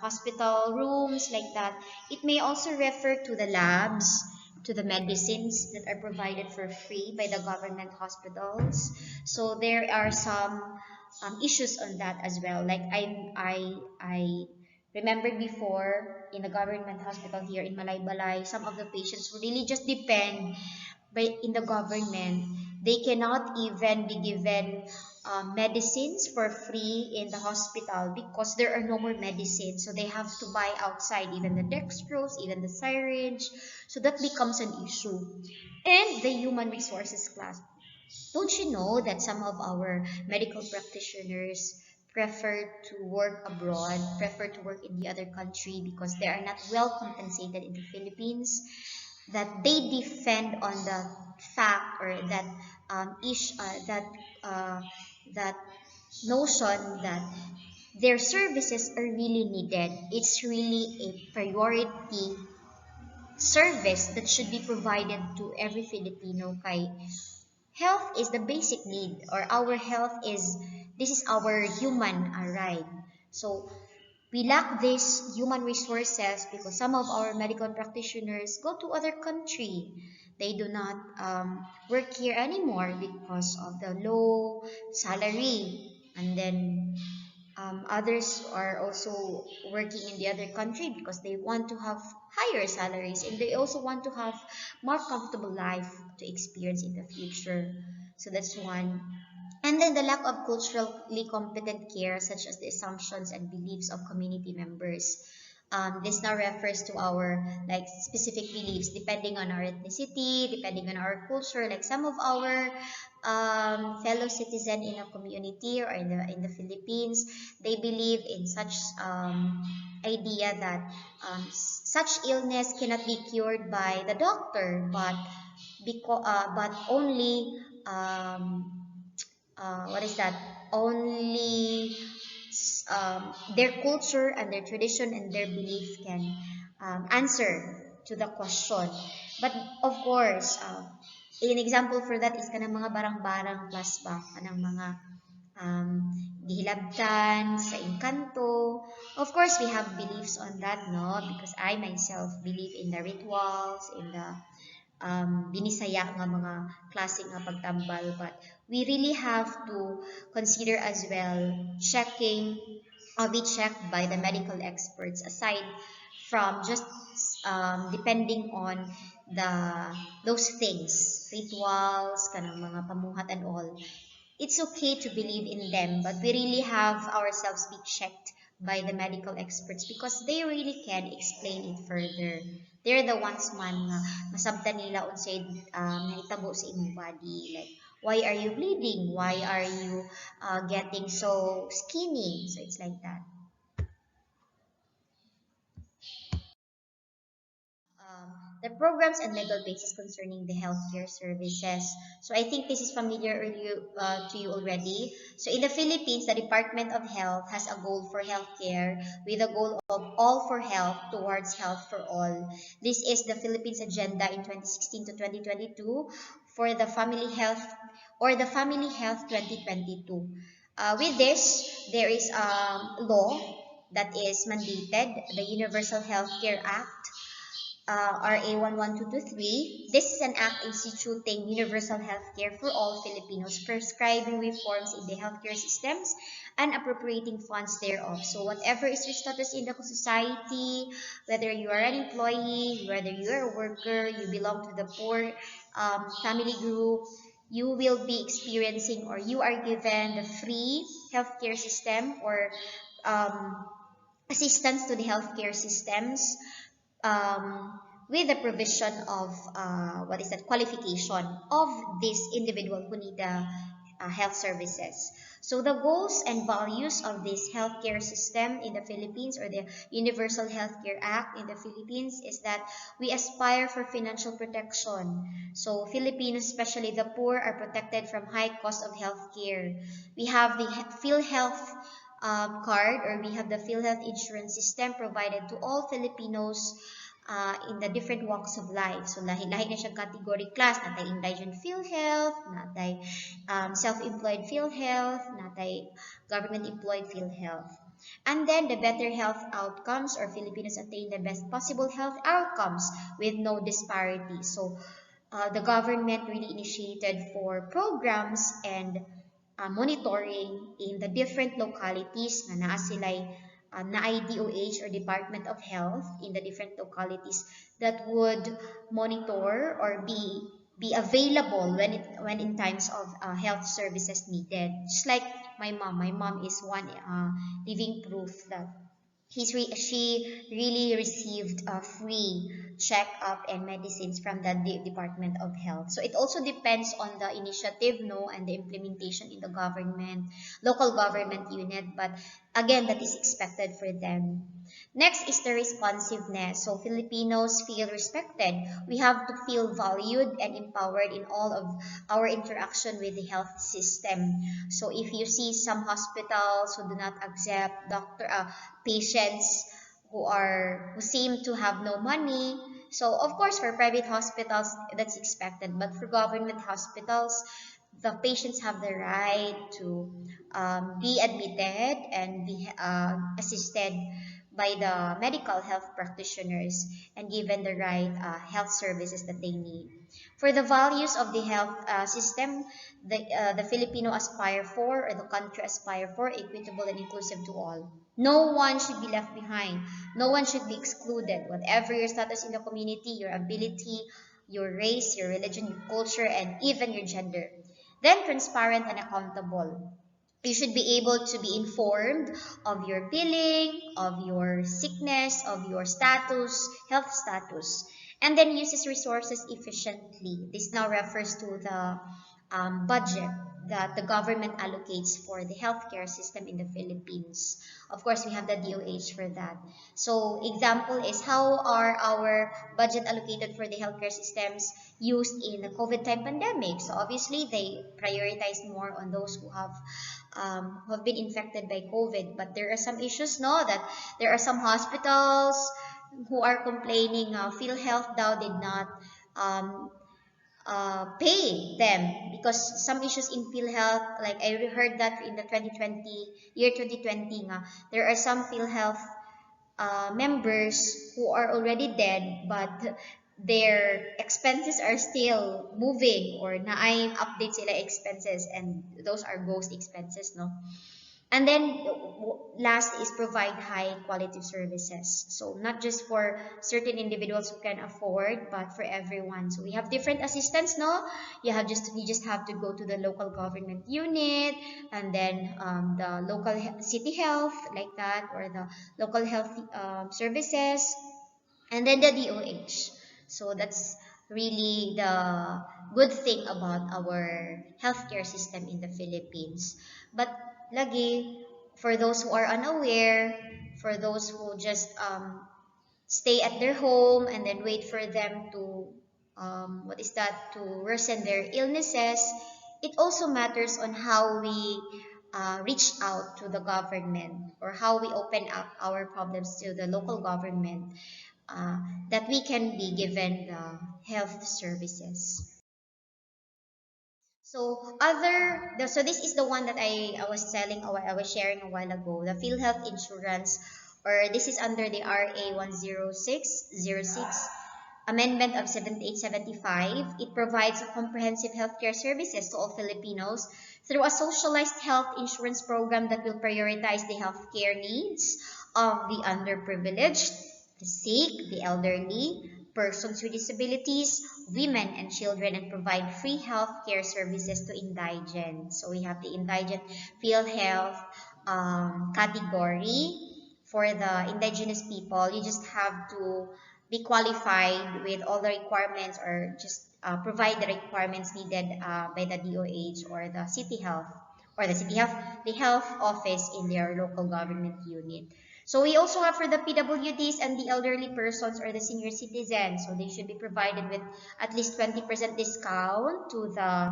hospital rooms, like that. It may also refer to the labs, to the medicines that are provided for free by the government hospitals. So there are some issues on that as well. Like I remembered before in the government hospital here in Malaybalay, some of the patients who really just depend by in the government. They cannot even be given medicines for free in the hospital because there are no more medicines. So they have to buy outside, even the dextrose, even the syringe. So that becomes an issue. And the human resources class. Don't you know that some of our medical practitioners prefer to work abroad, prefer to work in the other country because they are not well compensated in the Philippines? That they defend on the fact, or that uh, that notion that their services are really needed. It's really a priority service that should be provided to every Filipino. Kay health is the basic need, or our health is, this is our human right. So we lack these human resources because some of our medical practitioners go to other country. They do not work here anymore because of the low salary. And then others are also working in the other country because they want to have higher salaries, and they also want to have more comfortable life to experience in the future. So that's one. And then the lack of culturally competent care, such as the assumptions and beliefs of community members. This now refers to our like specific beliefs depending on our ethnicity, depending on our culture. Like some of our fellow citizen in a community or in the Philippines, they believe in such idea that such illness cannot be cured by the doctor, but only what is that? Only their culture and their tradition and their belief can answer to the question. But of course, an example for that is kanang mga barang-barang plus ba, kanang mga gihilabtan sa engkanto. Of course, we have beliefs on that, no? Because I myself believe in the rituals, in the binisaya nga mga klase nga pagtambal, but we really have to consider as well checking or be checked by the medical experts, aside from just depending on the those things, rituals, kanang mga pamuhat and all. It's okay to believe in them, but we really have ourselves be checked by the medical experts because they really can explain it further. They're the ones man nga masabtan nila unsay nahitabo sa imong body. Like, why are you bleeding? Why are you getting so skinny? So it's like that. the programs and legal basis concerning the healthcare services. So I think this is familiar to you already. So in the Philippines, the Department of Health has a goal for healthcare with a goal of all for health towards health for all. This is the Philippines agenda in 2016 to 2022 for the family health or the family health 2022. With this, there is a law that is mandated, the Universal Healthcare Act, RA 11223. This is an act instituting universal healthcare for all Filipinos, prescribing reforms in the healthcare systems and appropriating funds thereof. So whatever is your status in the society, whether you are an employee, whether you are a worker, you belong to the poor family group, you will be experiencing or you are given the free healthcare system or um, assistance to the healthcare systems um, with the provision of what is that qualification of this individual who need the health services. So the goals and values of this healthcare system in the Philippines or the Universal Healthcare Act in the Philippines is that we aspire for financial protection. So Filipinos, especially the poor, are protected from high cost of healthcare. We have the PhilHealth card or we have the PhilHealth insurance system provided to all Filipinos in the different walks of life. So lahi-lahi na siyang category class, natay indigent PhilHealth, natay self-employed PhilHealth, natay government employed PhilHealth. And then the better health outcomes or Filipinos attain the best possible health outcomes with no disparity. So the government really initiated for programs and monitoring in the different localities na naa sila'y na IDOH or Department of Health in the different localities that would monitor or be available when in times of health services needed. Just like my mom is one living proof that she really received a free checkup and medicines from the Department of Health. So it also depends on the initiative, no, and the implementation in the government, local government unit. But again, that is expected for them. Next is the responsiveness. So Filipinos feel respected. We have to feel valued and empowered in all of our interaction with the health system. So if you see some hospitals who do not accept patients who seem to have no money, so of course for private hospitals that's expected, but for government hospitals the patients have the right to be admitted and be assisted by the medical health practitioners and given the right health services that they need. For the values of the health system, the Filipino aspire for or the country aspire for equitable and inclusive to all. No one should be left behind. No one should be excluded. Whatever your status in the community, your ability, your race, your religion, your culture, and even your gender. Then transparent and accountable. You should be able to be informed of your billing, of your sickness, of your status, health status, and then uses resources efficiently. This now refers to the budget that the government allocates for the healthcare system in the Philippines. Of course, we have the DOH for that. So, example is how are our budget allocated for the healthcare systems used in the COVID time pandemic? So, obviously, they prioritize more on those who have been infected by COVID. But there are some issues, no, that there are some hospitals who are complaining PhilHealth daw did not um, pay them because some issues in PhilHealth, like I heard that in the 2020, there are some PhilHealth members who are already dead, but their expenses are still moving or naay update sila expenses and those are ghost expenses, no? And then last is provide high quality services. So not just for certain individuals who can afford, but for everyone. So we have different assistants, no? You just have to go to the local government unit, and then the local city health like that, or the local health services, and then the DOH. So that's really the good thing about our healthcare system in the Philippines. But lagi, for those who are unaware, for those who just stay at their home and then wait for them to to worsen their illnesses. It also matters on how we reach out to the government, or how we open up our problems to the local government, uh, that we can be given the health services. So this is the one that I was telling, or I was sharing a while ago, the PhilHealth insurance, or this is under the RA 10606 Amendment of 7875. It provides comprehensive healthcare services to all Filipinos through a socialized health insurance program that will prioritize the healthcare needs of the underprivileged, the sick, the elderly, persons with disabilities, women, and children, and provide free health care services to indigent. So we have the indigent PhilHealth category. For the indigenous people, you just have to be qualified with all the requirements, or just provide the requirements needed by the DOH or the city health, or the health office in their local government unit. So we also have for the PWDs and the elderly persons or the senior citizens. So they should be provided with at least 20% discount to the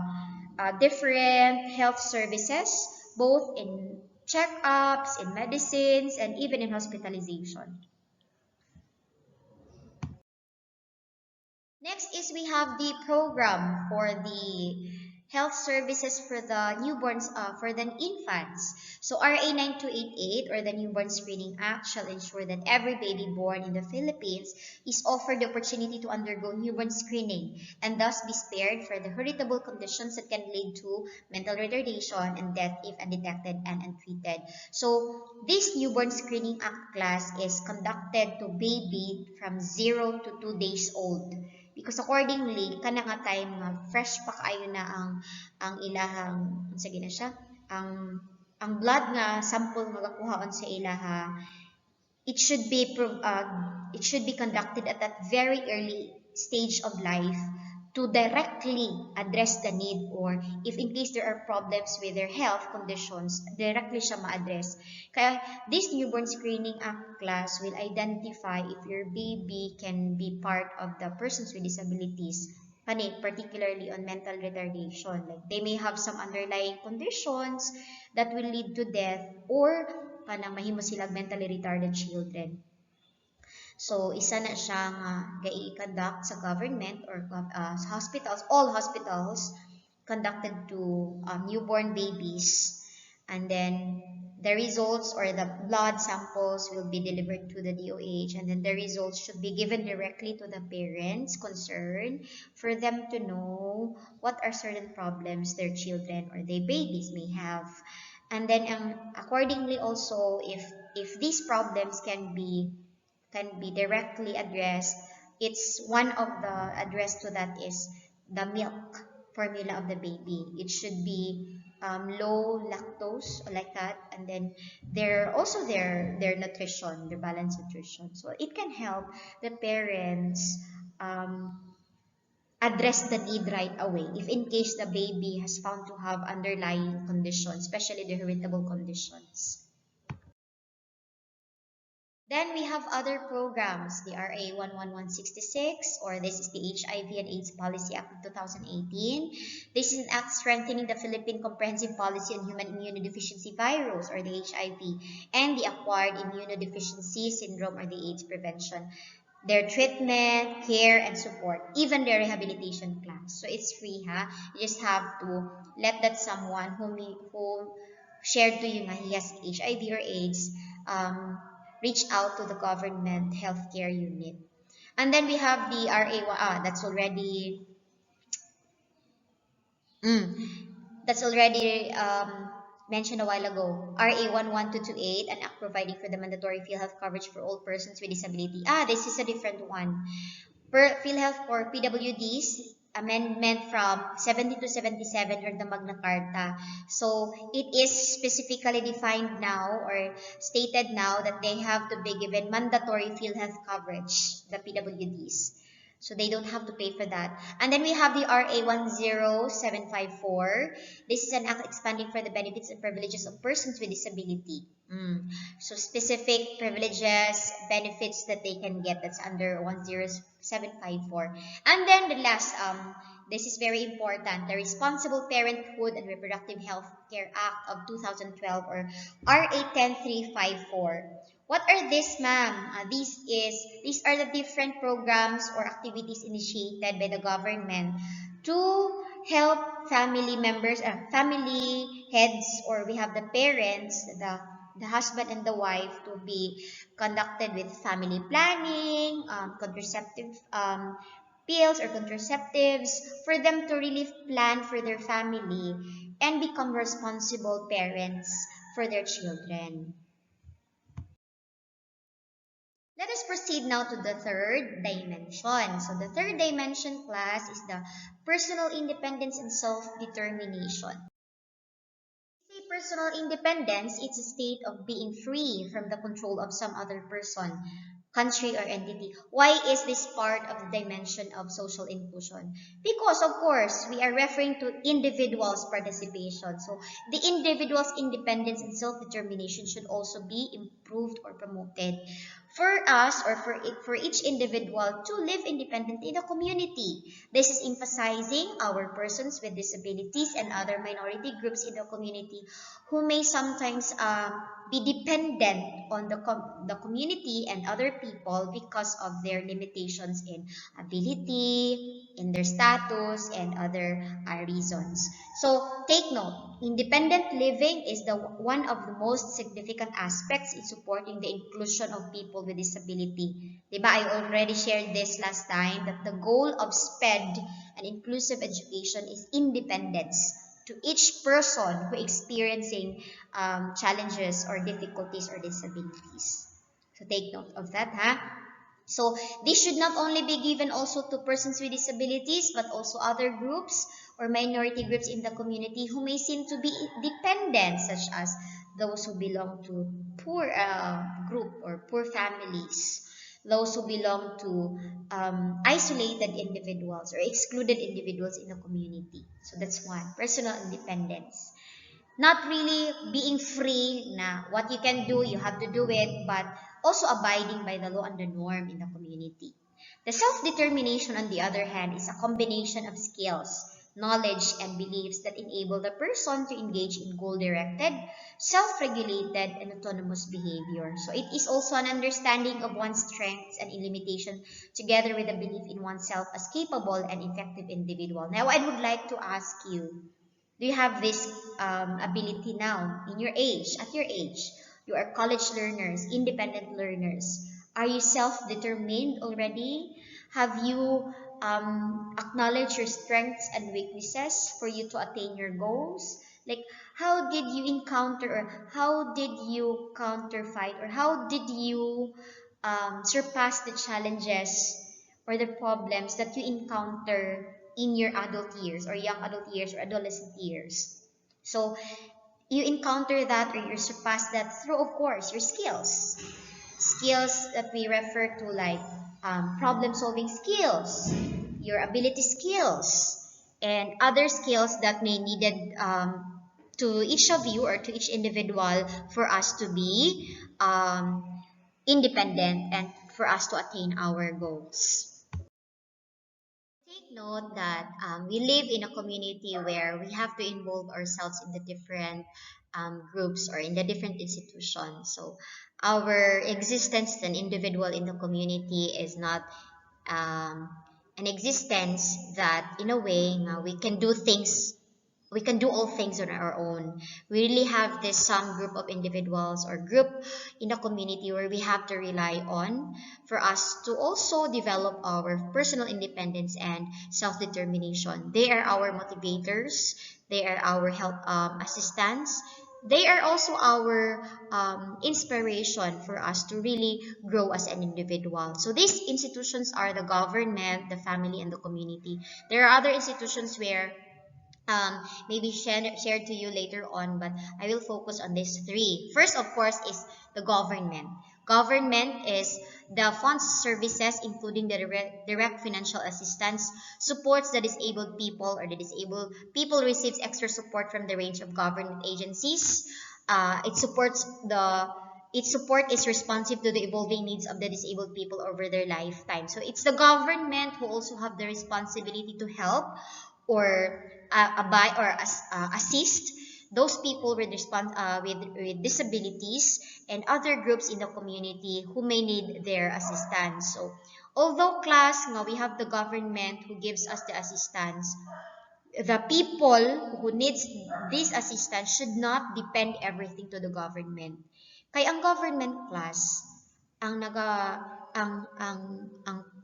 different health services, both in checkups, in medicines, and even in hospitalization. Next is we have the program for the health services for the newborns, for the infants. So RA 9288, or the Newborn Screening Act, shall ensure that every baby born in the Philippines is offered the opportunity to undergo newborn screening and thus be spared for the heritable conditions that can lead to mental retardation and death if undetected and untreated. So this newborn screening act class is conducted to baby from 0 to 2 days old, because accordingly kana nga time nga fresh pa kaayo na ang ilahang sige na siya, ang blood nga sample nga gakuhaon sa ilaha, it should be it should be conducted at that very early stage of life to directly address the need, or if in case there are problems with their health conditions, directly siya ma-address. Kaya this newborn screening act class will identify if your baby can be part of the persons with disabilities, particularly on mental retardation. Like they may have some underlying conditions that will lead to death, or kanang mahimo silang mentally retarded children. So isa na siya nga gai-conduct sa government, or sa hospitals, all hospitals conducted to newborn babies, and then the results or the blood samples will be delivered to the DOH, and then the results should be given directly to the parents concerned for them to know what are certain problems their children or their babies may have. And then accordingly also, if these problems can be directly addressed, it's one of the address to that is the milk formula of the baby. It should be low lactose, like that, and then they're also their nutrition, their balanced nutrition. So it can help the parents address the need right away if in case the baby has found to have underlying conditions, especially the heritable conditions. Then we have other programs, the RA 11166, or this is the HIV and AIDS Policy Act of 2018. This is an act strengthening the Philippine Comprehensive Policy on Human Immunodeficiency Virus, or the HIV, and the Acquired Immunodeficiency Syndrome, or the AIDS prevention, their treatment, care, and support, even their rehabilitation plans. So it's free, ha? You just have to let that someone who shared to you nga he has HIV or AIDS, reach out to the government healthcare unit. And then we have the that's already mentioned a while ago. RA 11228, an act providing for the mandatory field health coverage for all persons with disability. This is a different one. PhilHealth for PWDs, amendment from 70 to 77, or the Magna Carta. So it is specifically defined now, or stated now, that they have to be given mandatory PhilHealth coverage, the PWDs. So they don't have to pay for that. And then we have the RA 10754. This is an act expanding for the benefits and privileges of persons with disability. So specific privileges, benefits that they can get, that's under 10754. And then the last, this is very important, the Responsible Parenthood and Reproductive Health Care Act of 2012, or RA 10354. What are these, ma'am? These are the different programs or activities initiated by the government to help family members, family heads, or we have the parents, the husband and the wife, to be conducted with family planning, contraceptive pills or contraceptives, for them to really plan for their family and become responsible parents for their children. Let us proceed now to the third dimension. So the third dimension, class, is the personal independence and self-determination. Say personal independence, it's a state of being free from the control of some other person, country, or entity. Why is this part of the dimension of social inclusion? Because, of course, we are referring to individuals' participation. So the individual's independence and self-determination should also be improved or promoted for us, or for each individual to live independently in the community. This is emphasizing our persons with disabilities and other minority groups in the community who may sometimes be dependent on the community and other people because of their limitations in ability, in their status, and other reasons. So take note, independent living is the one of the most significant aspects in supporting the inclusion of people with disability. Diba, I already shared this last time, that the goal of SPED and inclusive education is independence to each person who is experiencing challenges or difficulties or disabilities. So take note of that, huh? So this should not only be given also to persons with disabilities, but also other groups or minority groups in the community who may seem to be dependent, such as those who belong to poor group or poor families, those who belong to isolated individuals or excluded individuals in the community. So that's one, personal independence. Not really being free na what you can do, you have to do it, but also abiding by the law and the norm in the community. The self-determination, on the other hand, is a combination of skills, knowledge, and beliefs that enable the person to engage in goal-directed, self-regulated, and autonomous behavior. So it is also an understanding of one's strengths and limitations, together with a belief in oneself as capable and effective individual. Now, I would like to ask you, do you have this ability now in your age, at your age? You are college learners, independent learners. Are you self-determined already? Have you acknowledged your strengths and weaknesses for you to attain your goals? Like, how did you encounter, or how did you counter fight, or how did you surpass the challenges or the problems that you encounter in your adult years, or young adult years, or adolescent years? So you encounter that, or you surpass that through, of course, your skills that we refer to, like problem solving skills, your ability skills, and other skills that may needed to each of you, or to each individual, for us to be independent and for us to attain our goals. Take note that we live in a community where we have to involve ourselves in the different groups or in the different institutions. So our existence as an individual in the community is not um, an existence that, in a way, we can do things, we can do all things on our own. We really have this some group of individuals or group in the community where we have to rely on for us to also develop our personal independence and self-determination. They are our motivators, they are our help assistants, they are also our inspiration for us to really grow as an individual. So these institutions are the government, the family, and the community. There are other institutions where maybe shared to you later on, but I will focus on these three. First, of course, is the government. Government is The fund's services, including the direct financial assistance, supports the disabled people, or the disabled people receives extra support from the range of government agencies. Its support is responsive to the evolving needs of the disabled people over their lifetime. So it's the government who also have the responsibility to help or assist those people with, with disabilities and other groups in the community who may need their assistance. So although class, we have the government who gives us the assistance, the people who needs this assistance should not depend everything to the government. Kaya ang government class, ang naga ang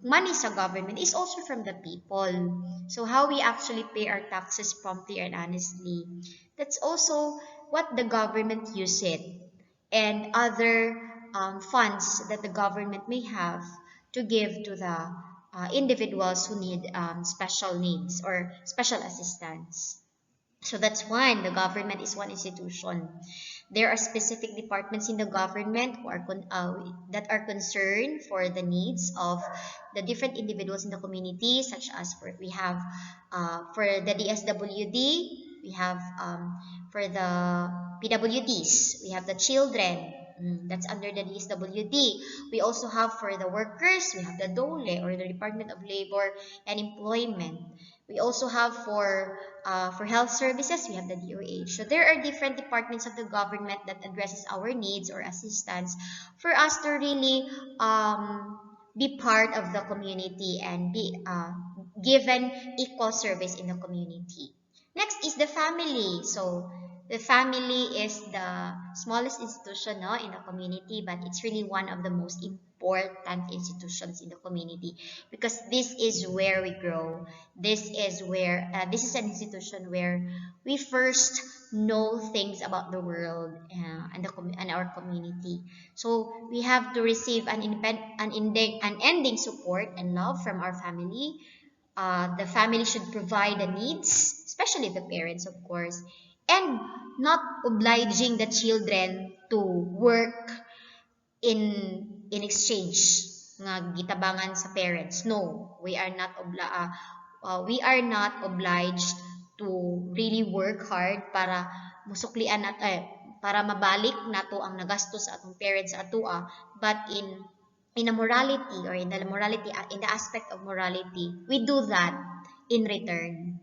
money sa government is also from the people. So how we actually pay our taxes promptly and honestly, that's also what the government use it, and other funds that the government may have to give to the individuals who need special needs or special assistance. So that's one, the government is one institution. There are specific departments in the government who are that are concerned for the needs of the different individuals in the community, such as we have for the DSWD, we have for the PWDs, we have the children, that's under the DSWD. We also have for the workers, we have the DOLE, or the Department of Labor and Employment. We also have for health services, we have the DOH. So there are different departments of the government that addresses our needs or assistance for us to really be part of the community and be given equal service in the community. Next is the family. So the family is the smallest institution, no, in the community, but it's really one of the most important institutions in the community, because this is where we grow. This is where this is an institution where we first know things about the world and our community. So we have to receive unending support and love from our family. The family should provide the needs, especially the parents, of course, and not obliging the children to work in exchange nga gitabangan sa parents. No, we are not obliged to really work hard para musuklian para mabalik nato ang nagastos sa atong parents sa atua, but in a morality, or in the morality, in the aspect of morality, we do that in return.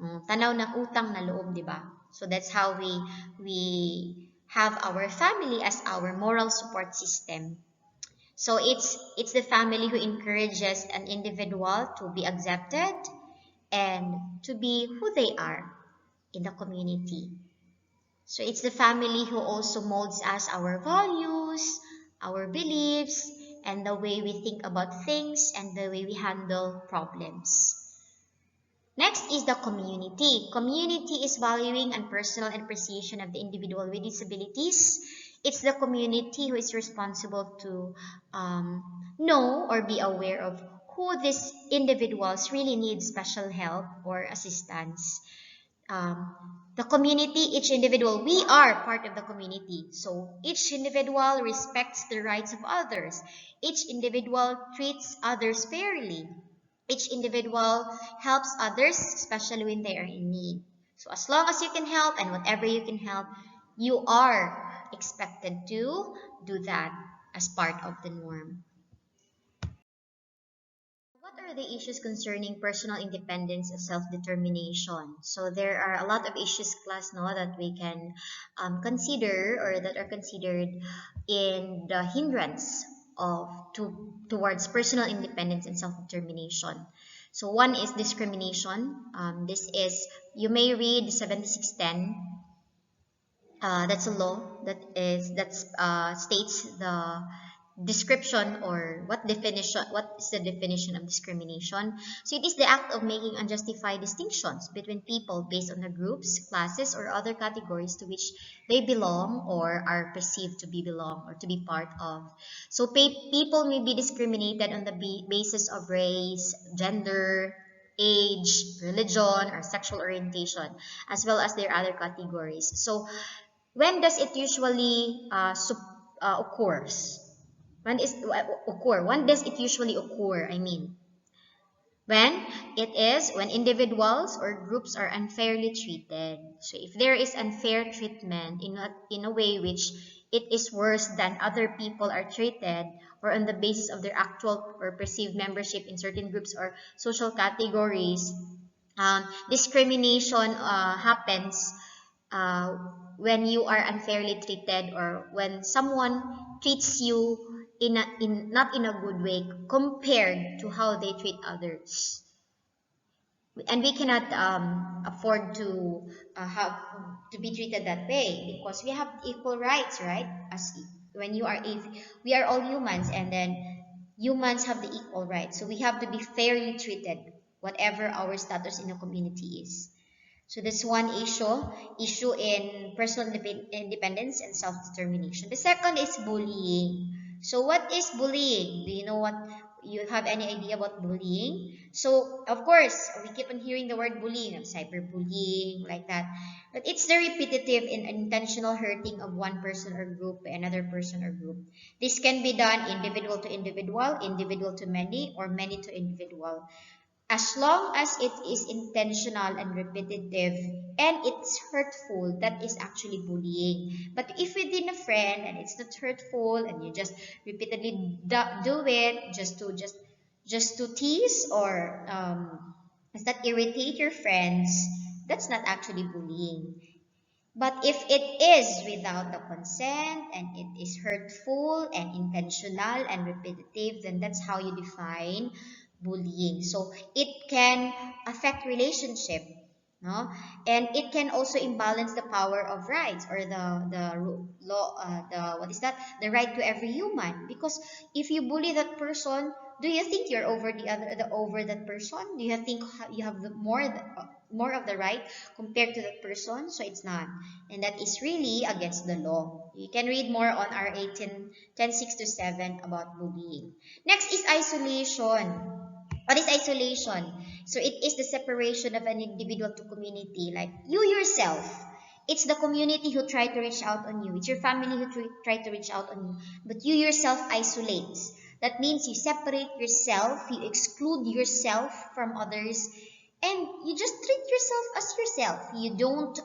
Tanaw ng utang na loob, di ba? So that's how we have our family as our moral support system. So it's the family who encourages an individual to be accepted and to be who they are in the community. So it's the family who also molds us our values, our beliefs, and the way we think about things and the way we handle problems. Next is the community. Community is valuing and personal appreciation of the individual with disabilities. It's the community who is responsible to know or be aware of who these individuals really need special help or assistance. The community, each individual, we are part of the community. So each individual respects the rights of others. Each individual treats others fairly. Each individual helps others, especially when they are in need. So as long as you can help and whatever you can help, you are expected to do that as part of the norm. What are the issues concerning personal independence and self-determination? So there are a lot of issues, class, no, that we can consider, or that are considered in the hindrance towards personal independence and self-determination. So one is discrimination. This is, you may read 7610. That's a law that states the description, or what is the definition of discrimination. So it is the act of making unjustified distinctions between people based on the groups, classes, or other categories to which they belong or are perceived to be belong or to be part of. So people may be discriminated on the basis of race, gender, age, religion, or sexual orientation, as well as their other categories. So when does it usually occurs? When does it usually occur? I mean, when it is when individuals or groups are unfairly treated. So if there is unfair treatment in a way which it is worse than other people are treated, or on the basis of their actual or perceived membership in certain groups or social categories, discrimination happens uh, when you are unfairly treated, or when someone treats you in not in a good way compared to how they treat others. And we cannot afford to have to be treated that way, because we have equal rights, right? When you are if we are all humans, and then humans have the equal rights, so we have to be fairly treated whatever our status in the community is. So that's one issue in personal independence and self-determination. The second is bullying. So what is bullying? Do you know what you have any idea about bullying? So of course, we keep on hearing the word bullying, like cyberbullying, like that. But it's the repetitive and intentional hurting of one person or group by another person or group. This can be done individual to individual, individual to many, or many to individual. As long as it is intentional and repetitive and it's hurtful, that is actually bullying. But if within a friend and it's not hurtful, and you just repeatedly do it just to tease, or does that irritate your friends, that's not actually bullying. But if it is without the consent and it is hurtful and intentional and repetitive, then that's how you define bullying. So it can affect relationship, no? And it can also imbalance the power of rights, or law, the what is that? The right to every human. Because if you bully that person, do you think you're over over that person? Do you think you have more of the right compared to that person? So it's not, and that is really against the law. You can read more on our 10:6 to 7 about bullying. Next is isolation. What is isolation? So it is the separation of an individual to community, like you yourself. It's the community who try to reach out on you. It's your family who try to reach out on you. But you yourself isolate. That means you separate yourself, you exclude yourself from others, and you just treat yourself as yourself. You don't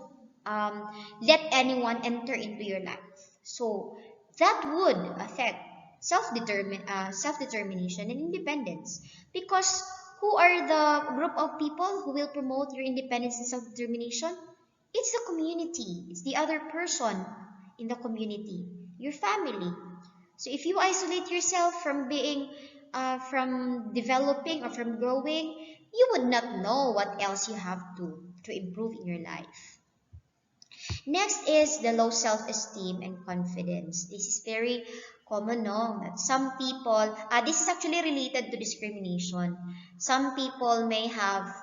um, let anyone enter into your life. So that would affect self-determination and independence, because who are the group of people who will promote your independence and self-determination? It's the community. It's the other person in the community, your family. So if you isolate yourself from from developing or from growing, you would not know what else you have to improve in your life. Next is the low self-esteem and confidence. This is very common, no? That some people, this is actually related to discrimination. Some people may have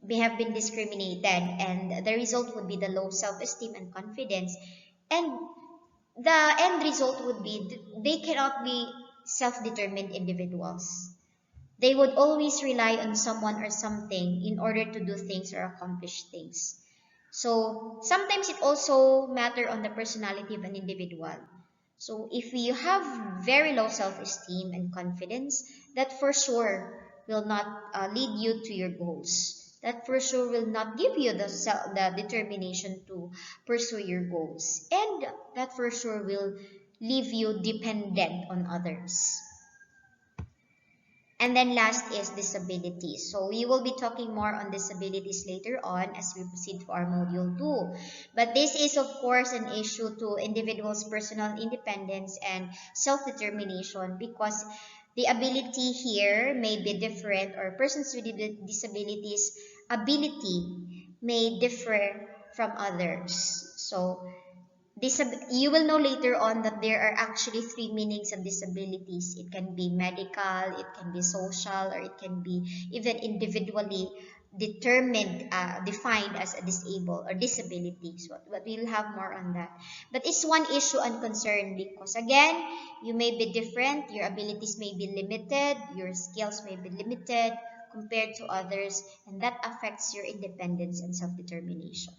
been discriminated, and the result would be the low self-esteem and confidence. And the end result would be they cannot be self-determined individuals. They would always rely on someone or something in order to do things or accomplish things. So sometimes it also matter on the personality of an individual. So if you have very low self-esteem and confidence, that for sure will not lead you to your goals. That for sure will not give you the determination to pursue your goals. And that for sure will leave you dependent on others. And then last is disabilities. So we will be talking more on disabilities later on as we proceed to our module 2. But this is of course an issue to individuals' personal independence and self-determination, because the ability here may be different, or persons with disabilities ability may differ from others. So you will know later on that there are actually three meanings of disabilities. It can be medical, it can be social, or it can be even individually defined as a disabled or disability. So, but we'll have more on that. But it's one issue and concern, because again, you may be different, your abilities may be limited, your skills may be limited compared to others, and that affects your independence and self-determination.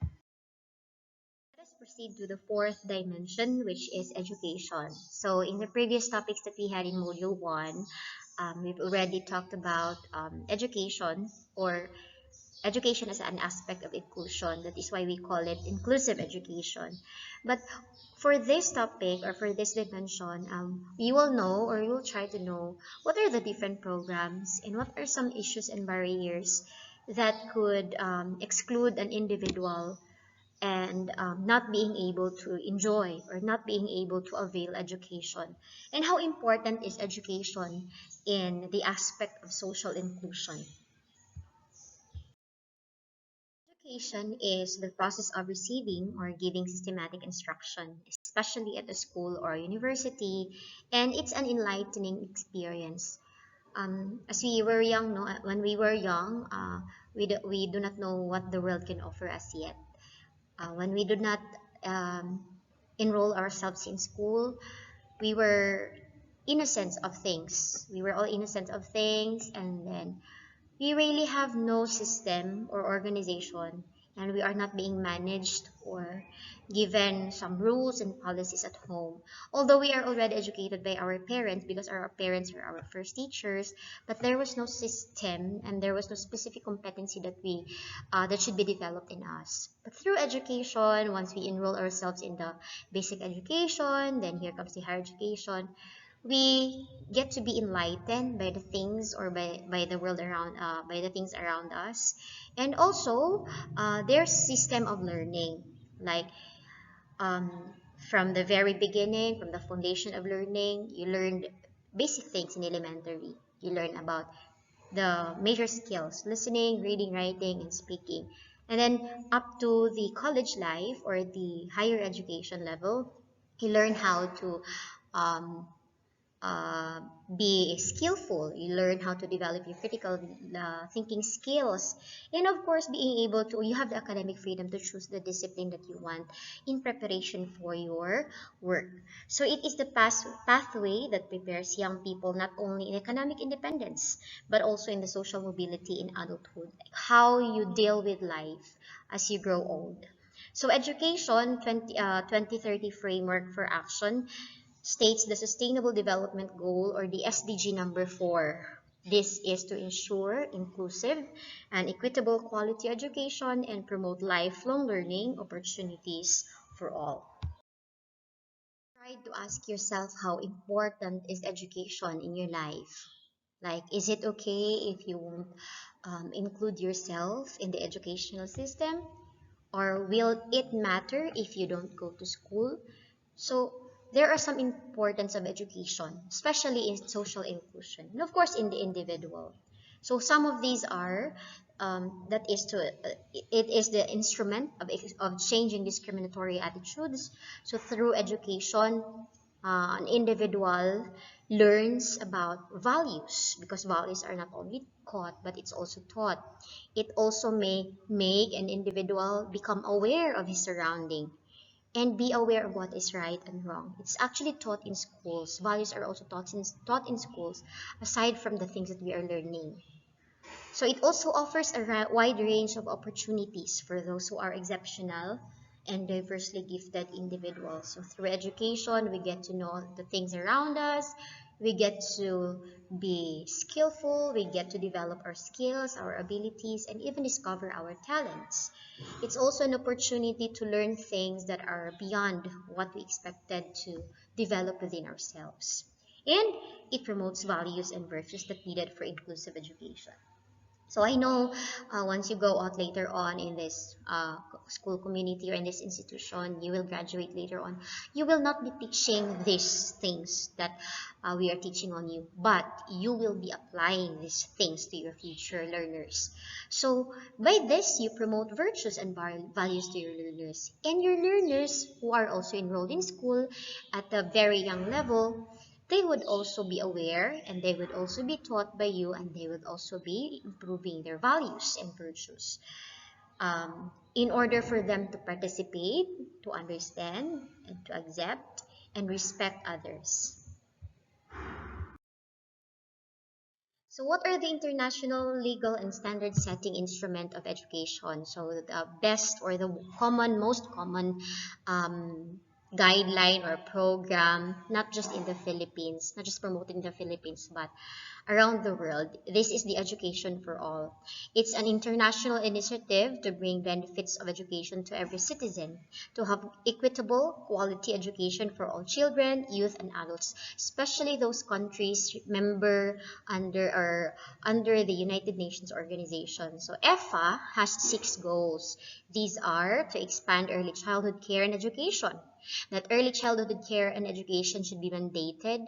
Let us proceed to the fourth dimension, which is education. So in the previous topics that we had in Module 1, we've already talked about education or education as an aspect of inclusion. That is why we call it inclusive education. But for this topic or for this dimension, we will know or we will try to know what are the different programs and what are some issues and barriers that could exclude an individual and not being able to enjoy or not being able to avail education, and how important is education in the aspect of social inclusion. Education is the process of receiving or giving systematic instruction, especially at a school or university, and it's an enlightening experience. As we were young, no, when we were young, we do not know what the world can offer us yet. When we did not um, enroll ourselves in school, we were innocent of things. We were all innocent of things, and then we really have no system or organization, and we are not being managed or given some rules and policies at home. Although we are already educated by our parents because our parents are our first teachers, but there was no system and there was no specific competency that we that should be developed in us. But through education, once we enroll ourselves in the basic education, then here comes the higher education, we get to be enlightened by the things or by the world around by the things around us, and also their system of learning, like um, from the very beginning, from the foundation of learning, you learned basic things in elementary. You learn about the major skills: listening, reading, writing, and speaking. And then up to the college life or the higher education level, you learn how to um, uh, be skillful. You learn how to develop your critical thinking skills, and of course, being able to, you have the academic freedom to choose the discipline that you want in preparation for your work. So it is the pathway that prepares young people not only in economic independence but also in the social mobility in adulthood, like how you deal with life as you grow old. So education 2030 framework for action states the Sustainable Development Goal, or the SDG number 4. This is to ensure inclusive and equitable quality education and promote lifelong learning opportunities for all. Try to ask yourself, how important is education in your life? Like, is it okay if you won't include yourself in the educational system? Or will it matter if you don't go to school? So there are some importance of education, especially in social inclusion, and of course in the individual. So some of these are that is to it is the instrument of changing discriminatory attitudes. So through education, an individual learns about values, because values are not only caught but it's also taught. It also may make an individual become aware of his surrounding and be aware of what is right and wrong. It's actually taught in schools. Values are also taught in schools, aside from the things that we are learning. So it also offers a wide range of opportunities for those who are exceptional and diversely gifted individuals. So through education, we get to know the things around us. We get to be skillful. We get to develop our skills, our abilities, and even discover our talents. It's also an opportunity to learn things that are beyond what we expected to develop within ourselves. And it promotes values and virtues that needed for inclusive education. So I know once you go out later on in this school community or in this institution, you will graduate later on. You will not be teaching these things that we are teaching on you, but you will be applying these things to your future learners. So by this, you promote virtues and values to your learners. And your learners who are also enrolled in school at a very young level, they would also be aware and they would also be taught by you, and they would also be improving their values and virtues in order for them to participate, to understand, and to accept and respect others. So what are the international legal and standard setting instrument of education? So the best or the most common um, guideline or program, not just in the Philippines, not just promoted in the Philippines, but around the world. This is the Education for All. It's an international initiative to bring benefits of education to every citizen, to have equitable, quality education for all children, youth, and adults, especially those countries member under the United Nations organization. So EFA has 6 goals. These are to expand early childhood care and education, that early childhood care and education should be mandated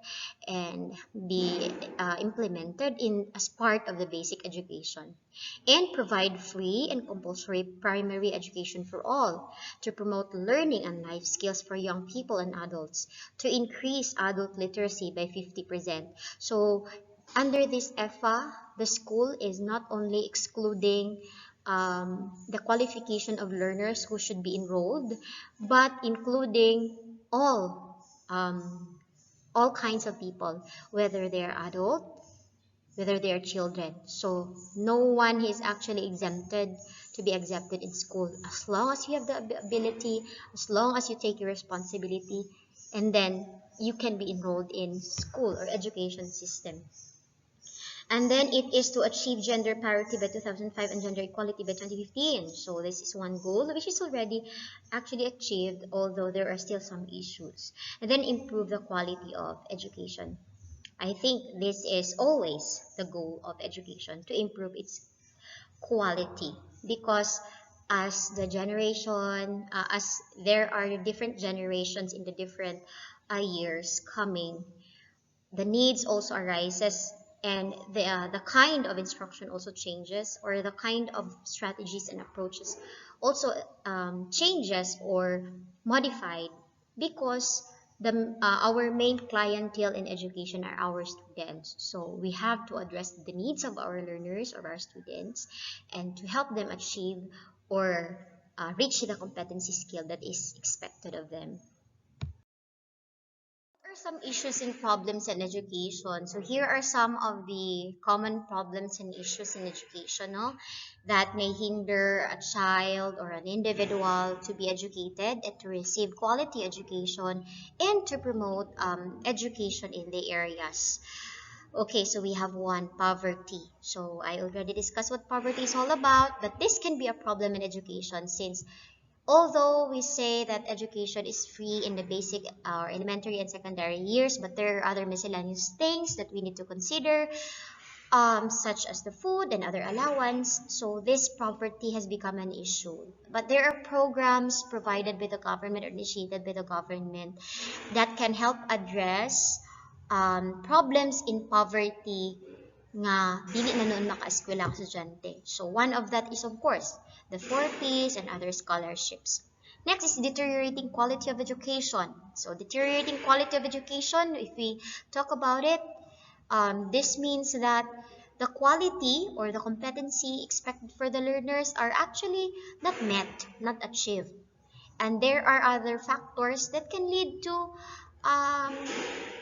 and be implemented in as part of the basic education, and provide free and compulsory primary education for all, to promote learning and life skills for young people and adults, to increase adult literacy by 50%. So under this EFA, the school is not only excluding the qualification of learners who should be enrolled, but including all all kinds of people, whether they're adult, whether they're children. So no one is actually exempted to be accepted in school as long as you have the ability, as long as you take your responsibility, and then you can be enrolled in school or education system. And then it is to achieve gender parity by 2005 and gender equality by 2015. So this is one goal which is already actually achieved, although there are still some issues. And then improve the quality of education. I think this is always the goal of education, to improve its quality, because as the generation, as there are different generations in the different years coming, the needs also arises, and the kind of instruction also changes, or the kind of strategies and approaches also changes or modified, because our main clientele in education are our students. So we have to address the needs of our learners or our students, and to help them achieve or reach the competency skill that is expected of them. Are some issues and problems in education. So here are some of the common problems and issues in education, no, that may hinder a child or an individual to be educated and to receive quality education, and to promote education in the areas. Okay, so we have one, poverty. So I already discussed what poverty is all about, but this can be a problem in education, since although we say that education is free in the basic or elementary and secondary years, but there are other miscellaneous things that we need to consider, such as the food and other allowance. So this poverty has become an issue. But there are programs provided by the government or initiated by the government that can help address problems in poverty nga dili na noon maka-eskwela ang estudyante. So one of that is of course the 4Ps and other scholarships. Next is deteriorating quality of education. So deteriorating quality of education, if we talk about it, this means that the quality or the competency expected for the learners are actually not met, not achieved. And there are other factors that can lead to um,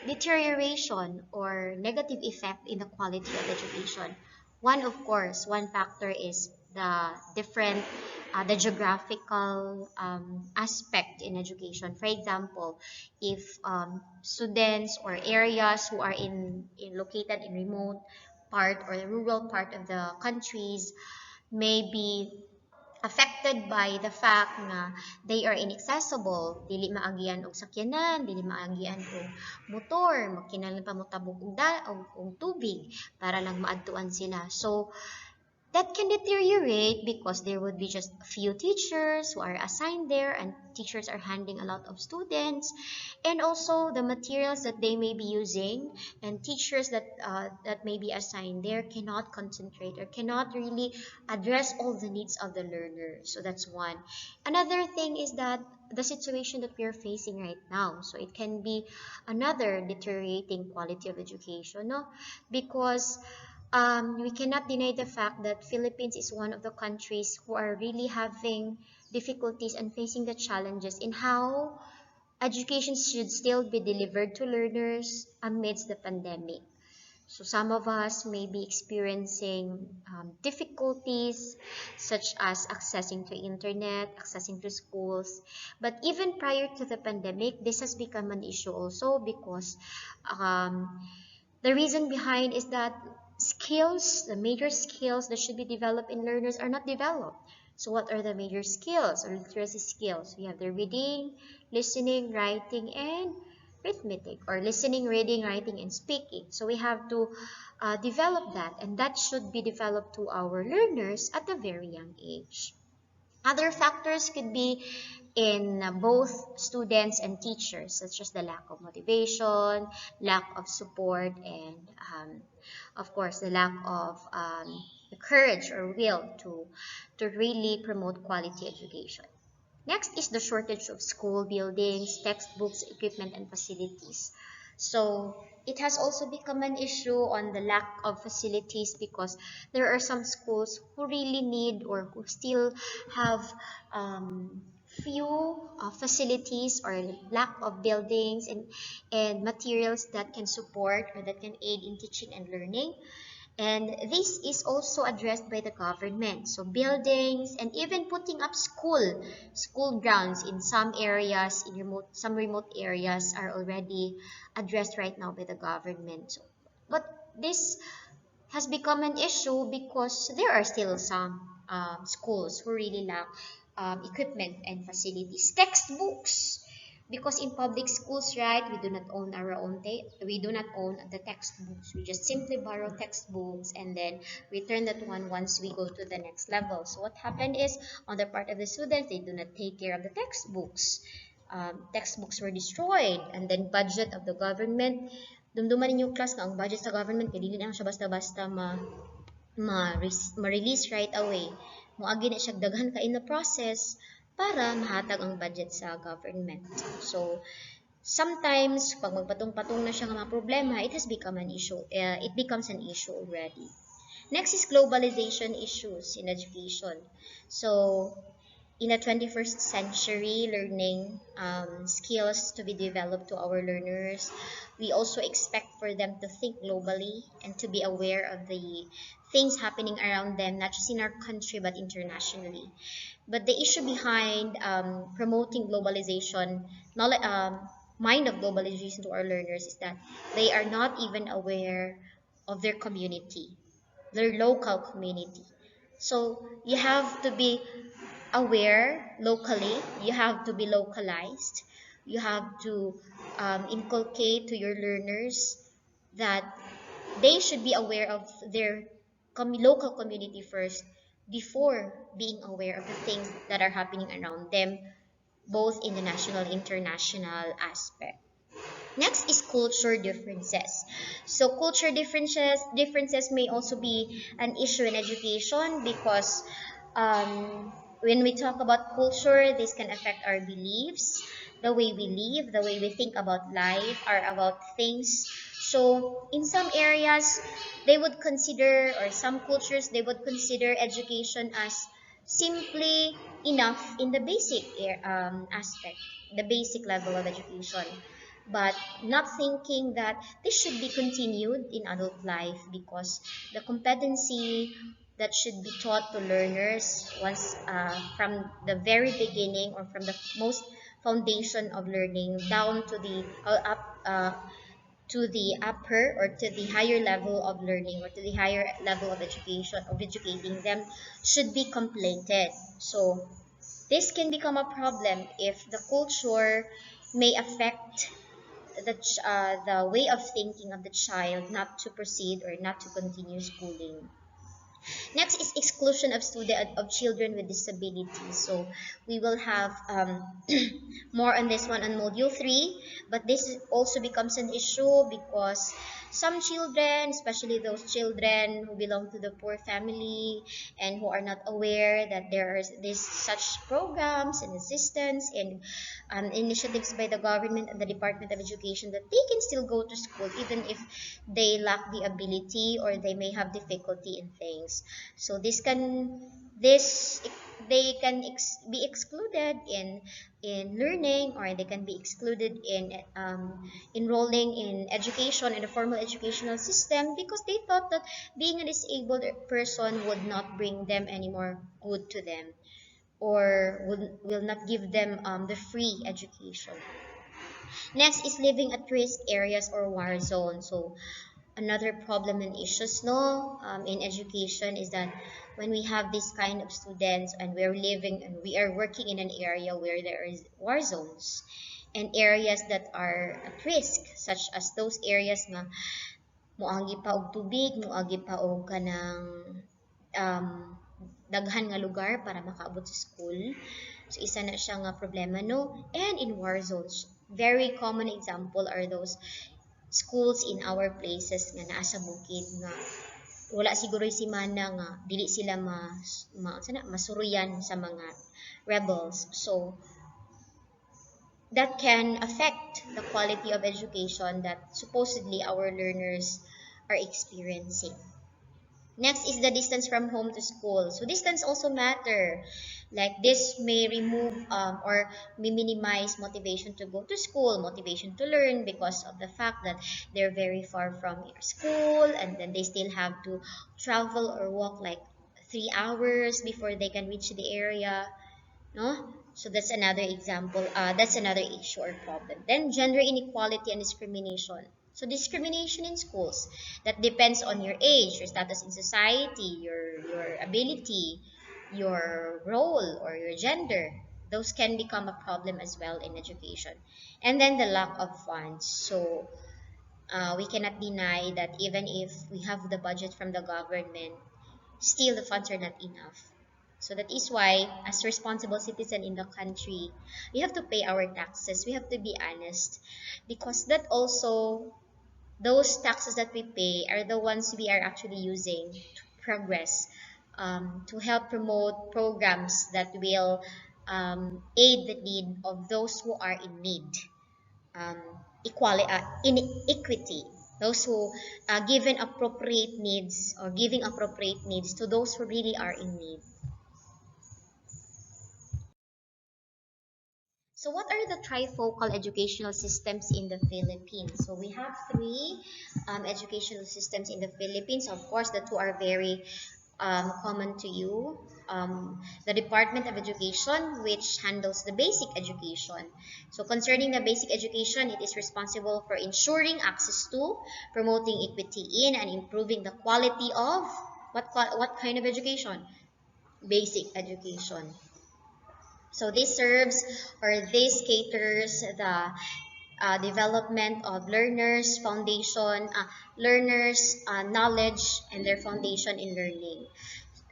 deterioration or negative effect in the quality of education. One, of course, one factor is the geographical aspect in education. For example, if students or areas who are located in remote part or the rural part of the countries may be affected by the fact na they are inaccessible, dili maagian og sakyanan, dili maagian og motor, magkinahanglan pa mo tabog og tubig para lang maadtuan sila. So that can deteriorate because there would be just a few teachers who are assigned there, and teachers are handling a lot of students, and also the materials that they may be using, and teachers that may be assigned there cannot concentrate or cannot really address all the needs of the learner. So that's one. Another thing is that the situation that we are facing right now, so it can be another deteriorating quality of education, no? Because we cannot deny the fact that Philippines is one of the countries who are really having difficulties and facing the challenges in how education should still be delivered to learners amidst the pandemic. So some of us may be experiencing difficulties such as accessing to internet, accessing to schools. But even prior to the pandemic, this has become an issue also because um, the reason behind is that skills, the major skills that should be developed in learners are not developed. So what are the major skills or literacy skills? We have the reading, listening, writing, and arithmetic, or listening, reading, writing, and speaking. So we have to develop that, and that should be developed to our learners at a very young age. Other factors could be in both students and teachers, such as the lack of motivation, lack of support, and of course, the lack of the courage or will to really promote quality education. Next is the shortage of school buildings, textbooks, equipment, and facilities. So it has also become an issue on the lack of facilities because there are some schools who really need or who still have few facilities or lack of buildings and materials that can support or that can aid in teaching and learning. And this is also addressed by the government. So buildings and even putting up school grounds in some areas, in some remote areas are already addressed right now by the government. So, but this has become an issue because there are still some schools who really lack equipment and facilities. Textbooks, because in public schools, right, we do not own our own we do not own the textbooks. We just simply borrow textbooks and then return that one once we go to the next level. So what happened is, on the part of the students, they do not take care of the textbooks. Textbooks were destroyed, and then budget of the government, dumduman ninyo class nga ang budget sa government kay dili na siya basta-basta ma-release right away. Moagi na siya daghan ka in the process para mahatag ang budget sa government. So sometimes pag magpatong-patong na siya nga mga problema, it has become an issue. It becomes an issue already. Next is globalization issues in education. So in the 21st century, learning skills to be developed to our learners, we also expect for them to think globally and to be aware of the things happening around them, not just in our country but internationally. But the issue behind promoting globalization, mind of globalization to our learners, is that they are not even aware of their community, their local community. So you have to be aware locally, you have to be localized, you have to inculcate to your learners that they should be aware of their local community first before being aware of the things that are happening around them, both in the national and international aspect. Next is culture differences. So culture differences may also be an issue in education because when we talk about culture, this can affect our beliefs, the way we live, the way we think about life, or about things. So in some areas, they would consider, or some cultures, they would consider education as simply enough in the basic aspect, the basic level of education, but not thinking that this should be continued in adult life because the competency that should be taught to learners once from the very beginning, or from the most foundation of learning down to the to the upper or to the higher level of learning, or to the higher level of education, of educating them, should be completed. So this can become a problem if the culture may affect the way of thinking of the child not to proceed or not to continue schooling. Next is exclusion of children with disabilities. So we will have more on this one on module 3, but this also becomes an issue because some children, especially those children who belong to the poor family and who are not aware that there are these such programs and assistance and initiatives by the government and the Department of Education, that they can still go to school even if they lack the ability or they may have difficulty in things. So this they can be excluded in learning, or they can be excluded in enrolling in education in the formal educational system, because they thought that being a disabled person would not bring them any more good to them, or will not give them the free education. Next is living at risk areas or war zones. So another problem and issues, no, in education is that when we have this kind of students and we're living and we are working in an area where there is war zones and areas that are at risk, such as those areas nga moagi pa og tubig, moagi pa og kanang um, daghan nga lugar para makaabot sa school. So isa na siya nga problema, no? And in war zones, very common example are those schools in our places nga naa sa bukid nga wala siguro si mana nga dili sila masuruyan sa mga rebels. So that can affect the quality of education that supposedly our learners are experiencing. Next is the distance from home to school. So distance also matter. Like this may remove or may minimize motivation to go to school, motivation to learn, because of the fact that they're very far from your school, and then they still have to travel or walk like 3 hours before they can reach the area. No? So that's another example. That's another issue or problem. Then gender inequality and discrimination. So discrimination in schools, that depends on your age, your status in society, your ability, your role or your gender. Those can become a problem as well in education. And then the lack of funds. So we cannot deny that even if we have the budget from the government, still the funds are not enough. So that is why, as responsible citizen in the country, we have to pay our taxes. We have to be honest, because that also, those taxes that we pay are the ones we are actually using to progress, to help promote programs that will aid the need of those who are in need. um, Inequity, those who given appropriate needs, or giving appropriate needs to those who really are in need. So what are the trifocal educational systems in the Philippines? So we have three educational systems in the Philippines. Of course, the two are very common to you. The Department of Education, which handles the basic education. So concerning the basic education, it is responsible for ensuring access to, promoting equity in, and improving the quality of what kind of education? Basic education. So this serves, or this caters the development of learners, knowledge, and their foundation in learning.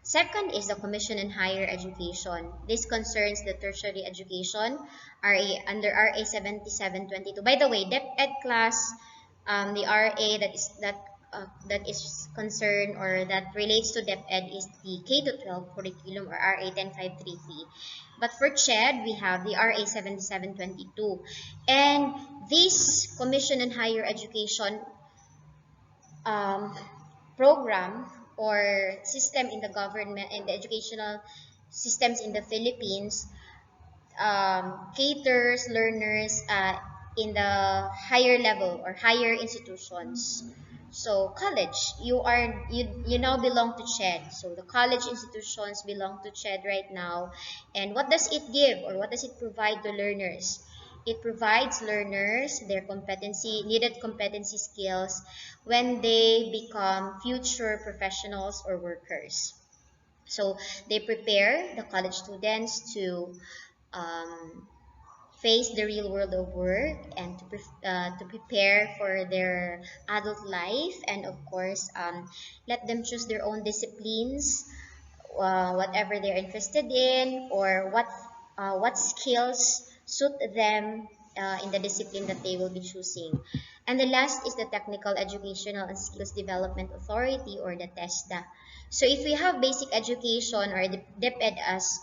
Second is the Commission on Higher Education. This concerns the tertiary education, under RA 7722. By the way, DepEd class, the RA that is concerned, or that relates to DepEd, is the K to 12 curriculum, or RA 10533. But for CHED, we have the RA 7722. And this Commission on Higher Education um, program or system in the government and the educational systems in the Philippines caters learners in the higher level or higher institutions. So college, you now belong to CHED. So the college institutions belong to CHED right now. And what does it give, or what does it provide to learners? It provides learners their needed competency skills when they become future professionals or workers. So they prepare the college students to um, face the real world of work, and to prepare for their adult life, and of course let them choose their own disciplines, whatever they're interested in, or what skills suit them in the discipline that they will be choosing. And the last is the Technical Educational and Skills Development Authority, or the TESDA. So if we have basic education, or the DepEd as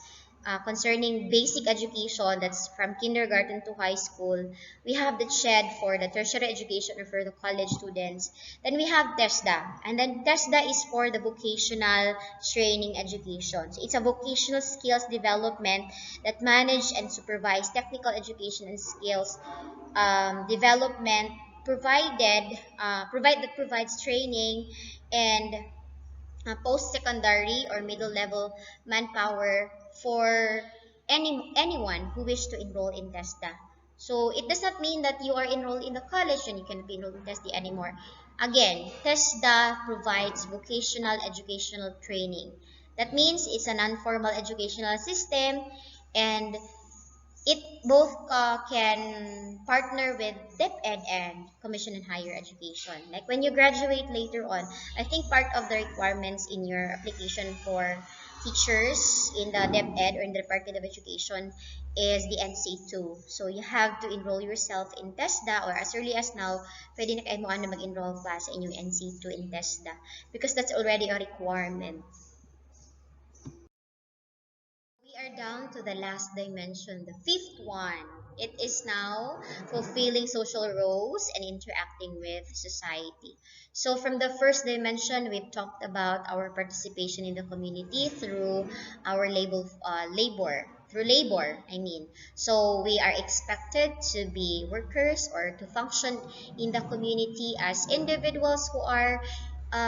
concerning basic education, that's from kindergarten to high school. We have the CHED for the tertiary education or for the college students. Then we have TESDA, and then TESDA is for the vocational training education. So it's a vocational skills development that manage and supervise technical education and skills development provides training and post-secondary or middle level manpower for anyone who wish to enroll in TESDA. So it does not mean that you are enrolled in the college and you cannot be enrolled in TESDA anymore. Again, TESDA provides vocational educational training. That means it's a non-formal educational system, and it both can partner with DepEd and Commission in Higher Education. Like when you graduate later on, I think part of the requirements in your application for teachers in the DepEd or in the Department of Education is the NC2. So you have to enroll yourself in TESDA, or as early as now, pwede na kayo na mag-enroll pa sa inyong NC2 in TESDA because that's already a requirement. We are down to the last dimension, the fifth one. It is now fulfilling social roles and interacting with society. So from the first dimension, we've talked about our participation in the community through our labor, I mean. So we are expected to be workers or to function in the community as individuals who are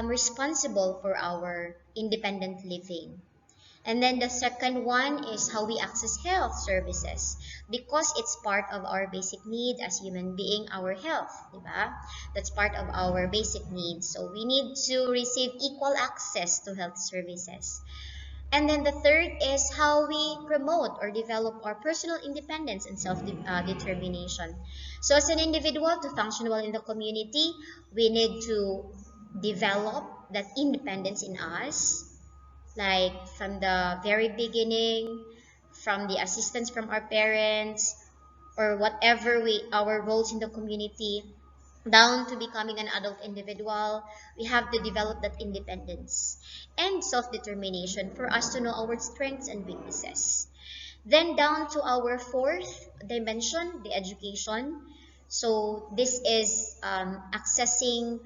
responsible for our independent living. And then the second one is how we access health services because it's part of our basic need as human being, our health, diba? That's part of our basic needs. So we need to receive equal access to health services. And then the third is how we promote or develop our personal independence and self-determination. So as an individual to function well in the community, we need to develop that independence in us, like from the very beginning, from the assistance from our parents, or whatever our roles in the community, down to becoming an adult individual. We have to develop that independence and self-determination for us to know our strengths and weaknesses. Then down to our fourth dimension, the education. So this is accessing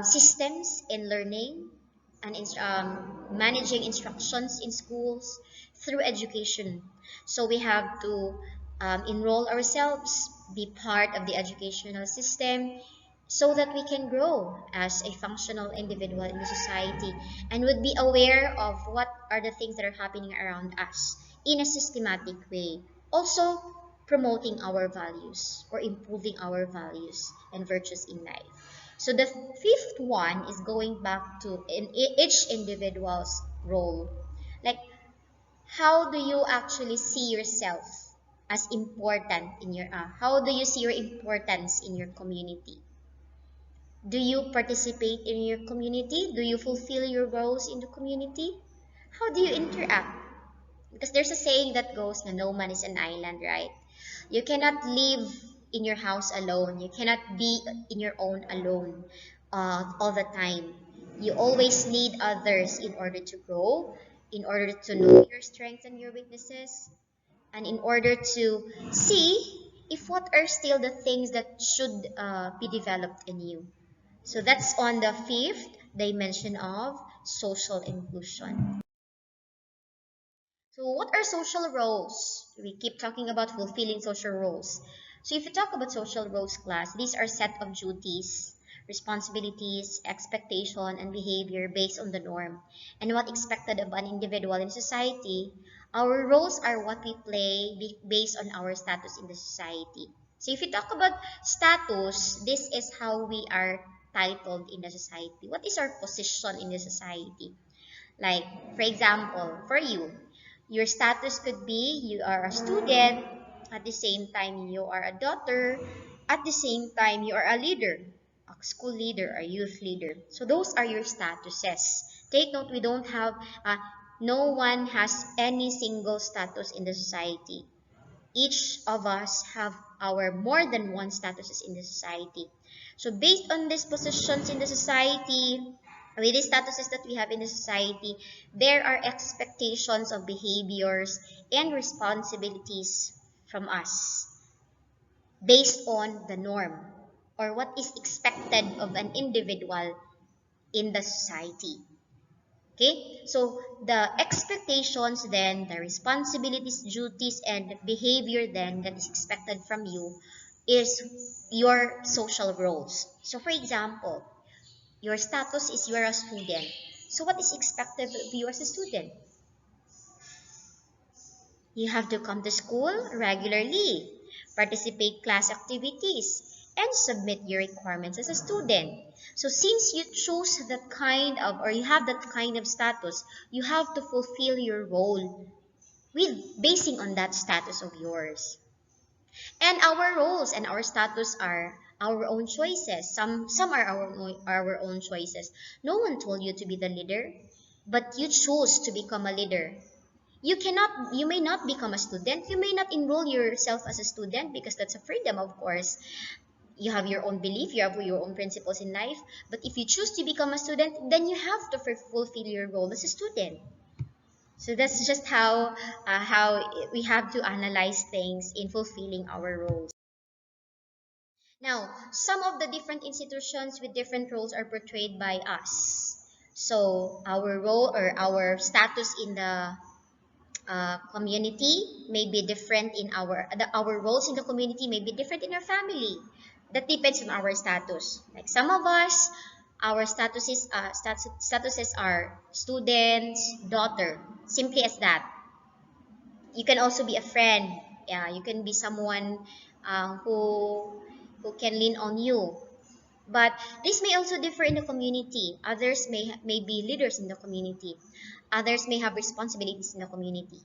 systems in learning and managing instructions in schools through education. So we have to enroll ourselves, be part of the educational system so that we can grow as a functional individual in the society and would be aware of what are the things that are happening around us in a systematic way. Also promoting our values or improving our values and virtues in life. So the fifth one is going back to in each individual's role. Like, how do you actually see yourself as important in your, how do you see your importance in your community? Do you participate in your community? Do you fulfill your roles in the community? How do you interact? Because there's a saying that goes na no man is an island, right? You cannot live in your house alone. You cannot be in your own alone all the time. You always need others in order to grow, in order to know your strengths and your weaknesses, and in order to see if what are still the things that should be developed in you. So that's on the fifth dimension of social inclusion. So what are social roles? We keep talking about fulfilling social roles. So if you talk about social roles class, these are set of duties, responsibilities, expectation, and behavior based on the norm and what expected of an individual in society. Our roles are what we play based on our status in the society. So if you talk about status, this is how we are titled in the society. What is our position in the society? Like, for example, for you, your status could be you are a student, at the same time you are a daughter, at the same time you are a leader, a school leader, a youth leader. So those are your statuses. Take note, we don't have, no one has any single status in the society. Each of us have our more than one statuses in the society. So based on these positions in the society, With the statuses that we have in the society, there are expectations of behaviors and responsibilities from us based on the norm or what is expected of an individual in the society. Okay, so the expectations, then the responsibilities, duties, and behavior then that is expected from you is your social roles. So for example, your status is you're a student. So what is expected of you as a student? You have to come to school regularly, participate class activities, and submit your requirements as a student. So since you choose that kind of, or you have that kind of status, you have to fulfill your role with basing on that status of yours. And our roles and our status are our own choices. Some are our own choices. No one told you to be the leader, but you chose to become a leader. You may not become a student, you may not enroll yourself as a student because that's a freedom, of course. You have your own belief, you have your own principles in life, but if you choose to become a student, then you have to fulfill your role as a student. So that's just how we have to analyze things in fulfilling our roles. Now, some of the different institutions with different roles are portrayed by us. So our role or our status in the community may be different in our roles in the community may be different in our family. That depends on our status. Like some of us, our statuses are students, daughter, simply as that. You can also be a friend. Yeah, you can be someone who can lean on you. But this may also differ in the community. Others may be leaders in the community. Others may have responsibilities in the community.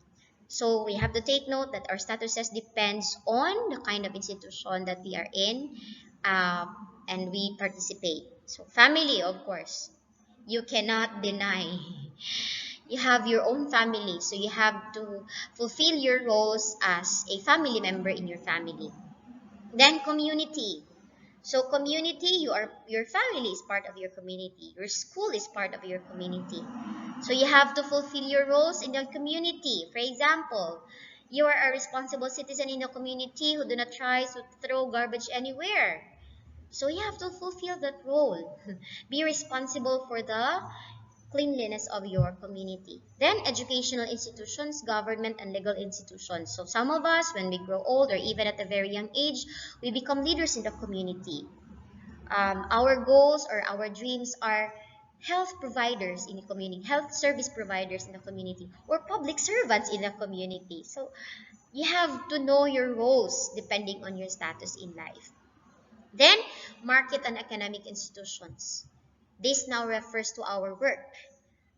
So we have to take note that our statuses depends on the kind of institution that we are in uh, and we participate. So family, of course, you cannot deny. You have your own family, so you have to fulfill your roles as a family member in your family. Then community. So community, your family is part of your community. Your school is part of your community. So you have to fulfill your roles in the community. For example, you are a responsible citizen in the community who do not try to throw garbage anywhere. So you have to fulfill that role. Be responsible for the cleanliness of your community. Then educational institutions, government and legal institutions. So some of us, when we grow old or even at a very young age, we become leaders in the community. Our goals or our dreams are health providers in the community, health service providers in the community, or public servants in the community. So you have to know your roles depending on your status in life. Then, market and economic institutions. This now refers to our work,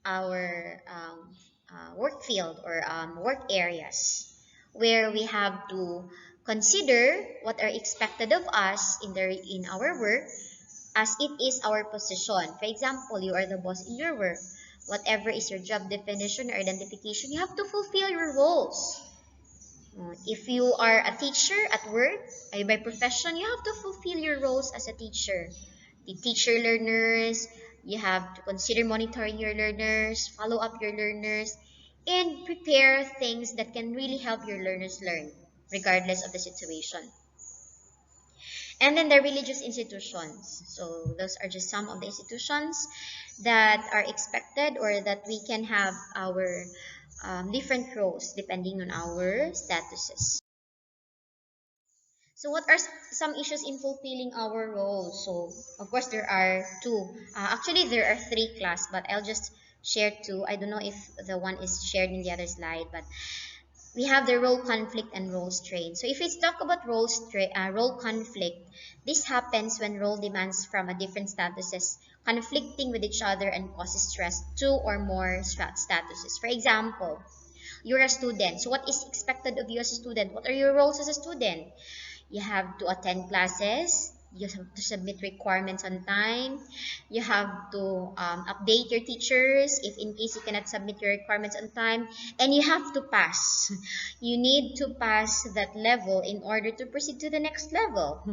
our work field or work areas, where we have to consider what are expected of us in our work as it is our position. For example, you are the boss in your work. Whatever is your job definition or identification, you have to fulfill your roles. If you are a teacher at work, by profession, you have to fulfill your roles as a teacher. The teacher learners, you have to consider monitoring your learners, follow up your learners, and prepare things that can really help your learners learn, regardless of the situation. And then the religious institutions. So those are just some of the institutions that are expected or that we can have our different roles depending on our statuses. So what are some issues in fulfilling our roles? So of course there are two. Actually there are three class, but I'll just share two. I don't know if the one is shared in the other slide, but we have the role conflict and role strain. So if we talk about role conflict, this happens when role demands from a different statuses conflicting with each other and causes stress two or more statuses. For example, you're a student. So what is expected of you as a student? What are your roles as a student? You have to attend classes. You have to submit requirements on time. You have to update your teachers if in case you cannot submit your requirements on time. And you have to pass. You need to pass that level in order to proceed to the next level.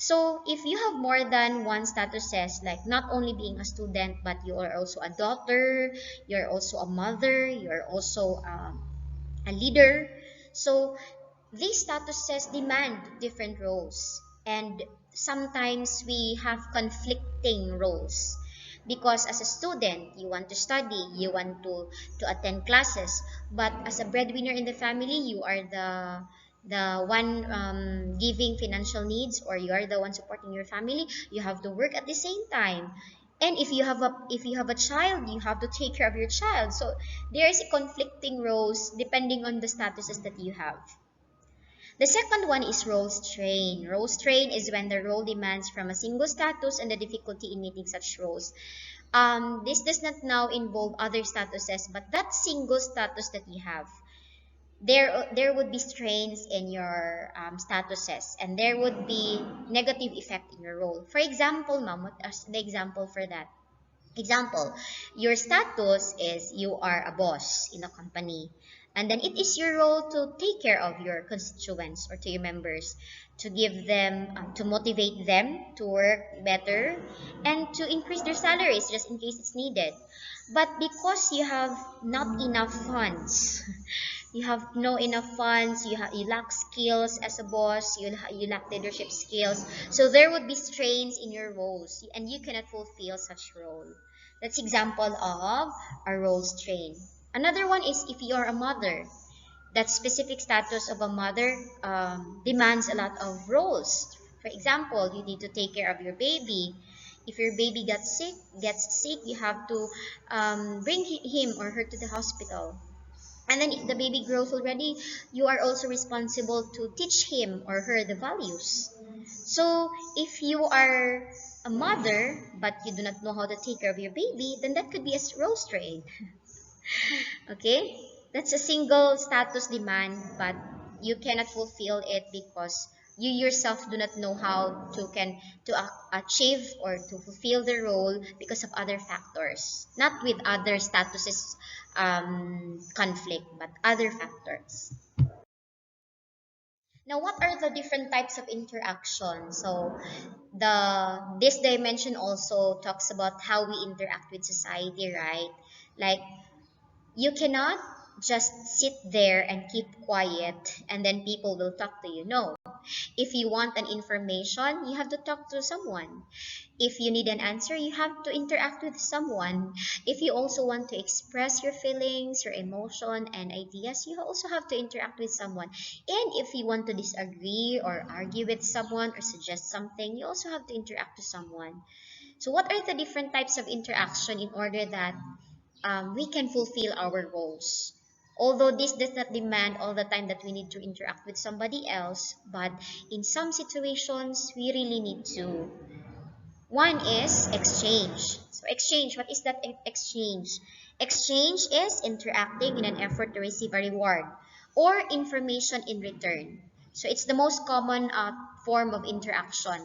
So if you have more than one statuses, like not only being a student, but you are also a daughter, you're also a mother, you're also a leader. So these statuses demand different roles, and sometimes we have conflicting roles, because as a student you want to study, you want to attend classes, but as a breadwinner in the family, you are the one giving financial needs, or you are the one supporting your family. You have to work at the same time, and if you have a child, you have to take care of your child. So there is conflicting roles depending on the statuses that you have. The second one is role strain. Role strain is when the role demands from a single status and the difficulty in meeting such roles. This does not now involve other statuses, but that single status that you have, there would be strains in your statuses, and there would be negative effect in your role. For example, ma'am, what is the example for that? Example, your status is you are a boss in a company, and then it is your role to take care of your constituents or to your members, to give them, to motivate them to work better and to increase their salaries just in case it's needed. But because you have not enough funds, you have no enough funds, you lack skills as a boss, you lack leadership skills, so there would be strains in your roles and you cannot fulfill such role. That's example of a role strain. Another one is if you are a mother. That specific status of a mother demands a lot of roles. For example, you need to take care of your baby. If your baby gets sick, you have to bring him or her to the hospital. And then if the baby grows already, you are also responsible to teach him or her the values. So if you are a mother but you do not know how to take care of your baby, then that could be a role strain. Okay? That's a single status demand, but you cannot fulfill it because you yourself do not know how to achieve or to fulfill the role because of other factors, not with other statuses conflict, but other factors. Now, what are the different types of interaction? So, this dimension also talks about how we interact with society, right? Like, you cannot just sit there and keep quiet and then people will talk to you. No. If you want an information, you have to talk to someone. If you need an answer, you have to interact with someone. If you also want to express your feelings, your emotion, and ideas, you also have to interact with someone. And if you want to disagree or argue with someone or suggest something, you also have to interact with someone. So, what are the different types of interaction in order that we can fulfill our roles? Although this does not demand all the time that we need to interact with somebody else, but in some situations, we really need to. One is exchange. So exchange, what is that exchange? Exchange is interacting in an effort to receive a reward or information in return. So it's the most common form of interaction.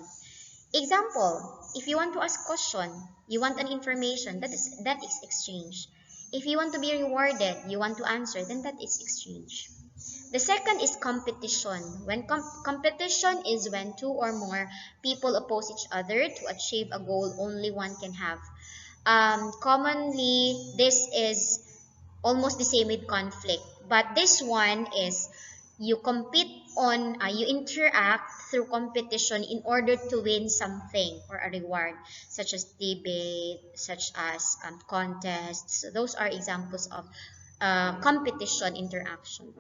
Example, if you want to ask question, you want an information, that is exchange. If you want to be rewarded, you want to answer, then that is exchange. The second is competition. When competition is when two or more people oppose each other to achieve a goal only one can have. Commonly, this is almost the same with conflict, but this one is you interact through competition in order to win something or a reward, such as debate, such as contests. So those are examples of competition interaction.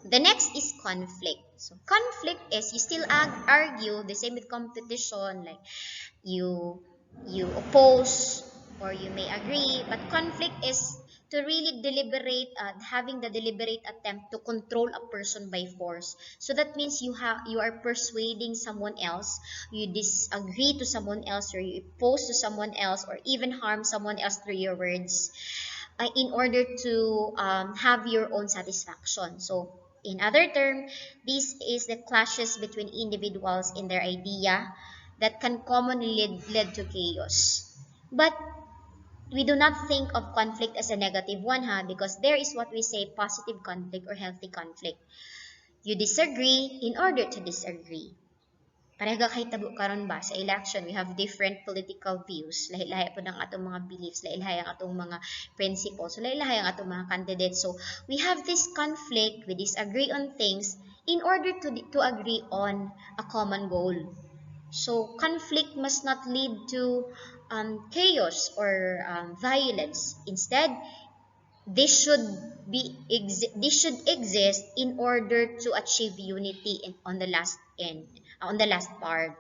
The next is conflict. So conflict is you still argue, the same with competition, like you you oppose or you may agree, but conflict is to really deliberate, having the deliberate attempt to control a person by force. So that means you are persuading someone else, you disagree to someone else, or you oppose to someone else, or even harm someone else through your words, in order to have your own satisfaction. So, in other term, this is the clashes between individuals in their idea that can commonly lead to chaos. But we do not think of conflict as a negative one, because there is what we say positive conflict or healthy conflict. You disagree in order to disagree. Pareha kay tabo karon ba sa election, we have different political views, lahi-lahi po ng atong mga beliefs, lahi-lahi ang atong mga principles, so lahi-lahi ang atong mga candidates. So we have this conflict, we disagree on things in order to agree on a common goal. So conflict must not lead to chaos or violence. Instead, this should this should exist in order to achieve unity on the last end, on the last part,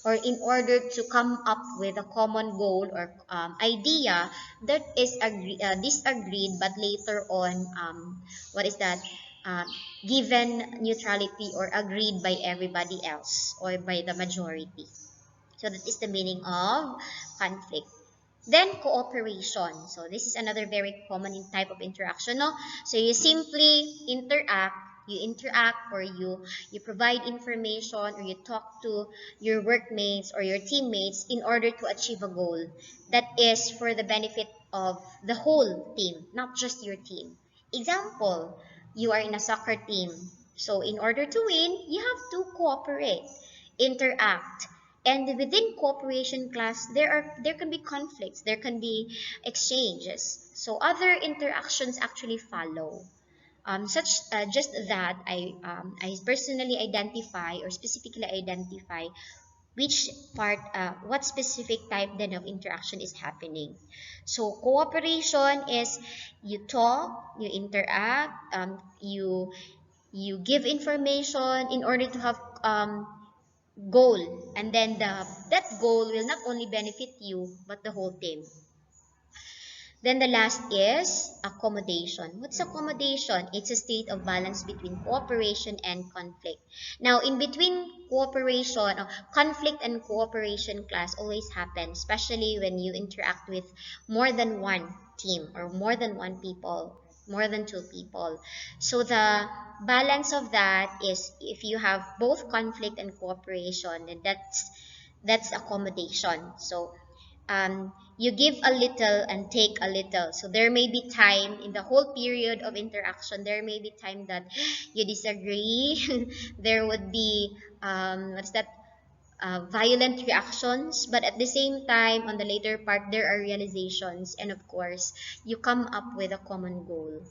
or in order to come up with a common goal or idea that is disagreed but later on what is that uh, given neutrality or agreed by everybody else or by the majority. So that is the meaning of conflict. Then cooperation. So this is another very common type of interaction. No? So you simply interact or you provide information or you talk to your workmates or your teammates in order to achieve a goal that is for the benefit of the whole team, not just your team. Example, you are in a soccer team. So in order to win, you have to cooperate, interact, and within cooperation class there can be conflicts, there can be exchanges, so other interactions actually follow, such just that I personally identify or specifically identify which part what specific type then of interaction is happening. So cooperation is you talk, you interact, you give information in order to have goal, and then that goal will not only benefit you but the whole team. Then the last is accommodation. What's accommodation? It's a state of balance between cooperation and conflict. Now, in between cooperation, conflict and cooperation class always happen, especially when you interact with more than one team or more than one people, more than two people. So the balance of that is if you have both conflict and cooperation, then that's accommodation. So you give a little and take a little. So there may be time in the whole period of interaction, there may be time that you disagree. There would be, what's that? Violent reactions, but at the same time, on the later part, there are realizations, and of course, you come up with a common goal.